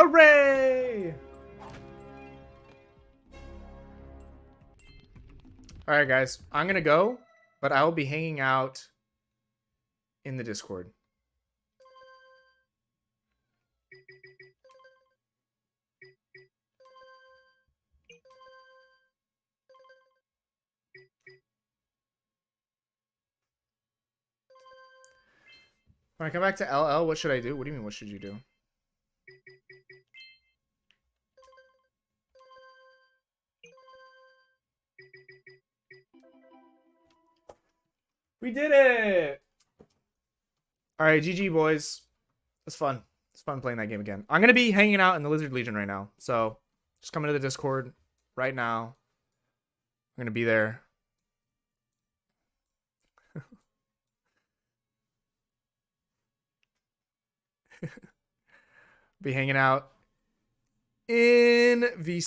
Hooray! All right, guys. I'm going to go, but I will be hanging out in the Discord. When I come back to LL, what should I do? What do you mean, what should you do? We did it! Alright, GG, boys. It's fun. It's fun playing that game again. I'm going to be hanging out in the Lizard Legion right now. So, just come into the Discord right now. I'm going to be there. Be hanging out in VC.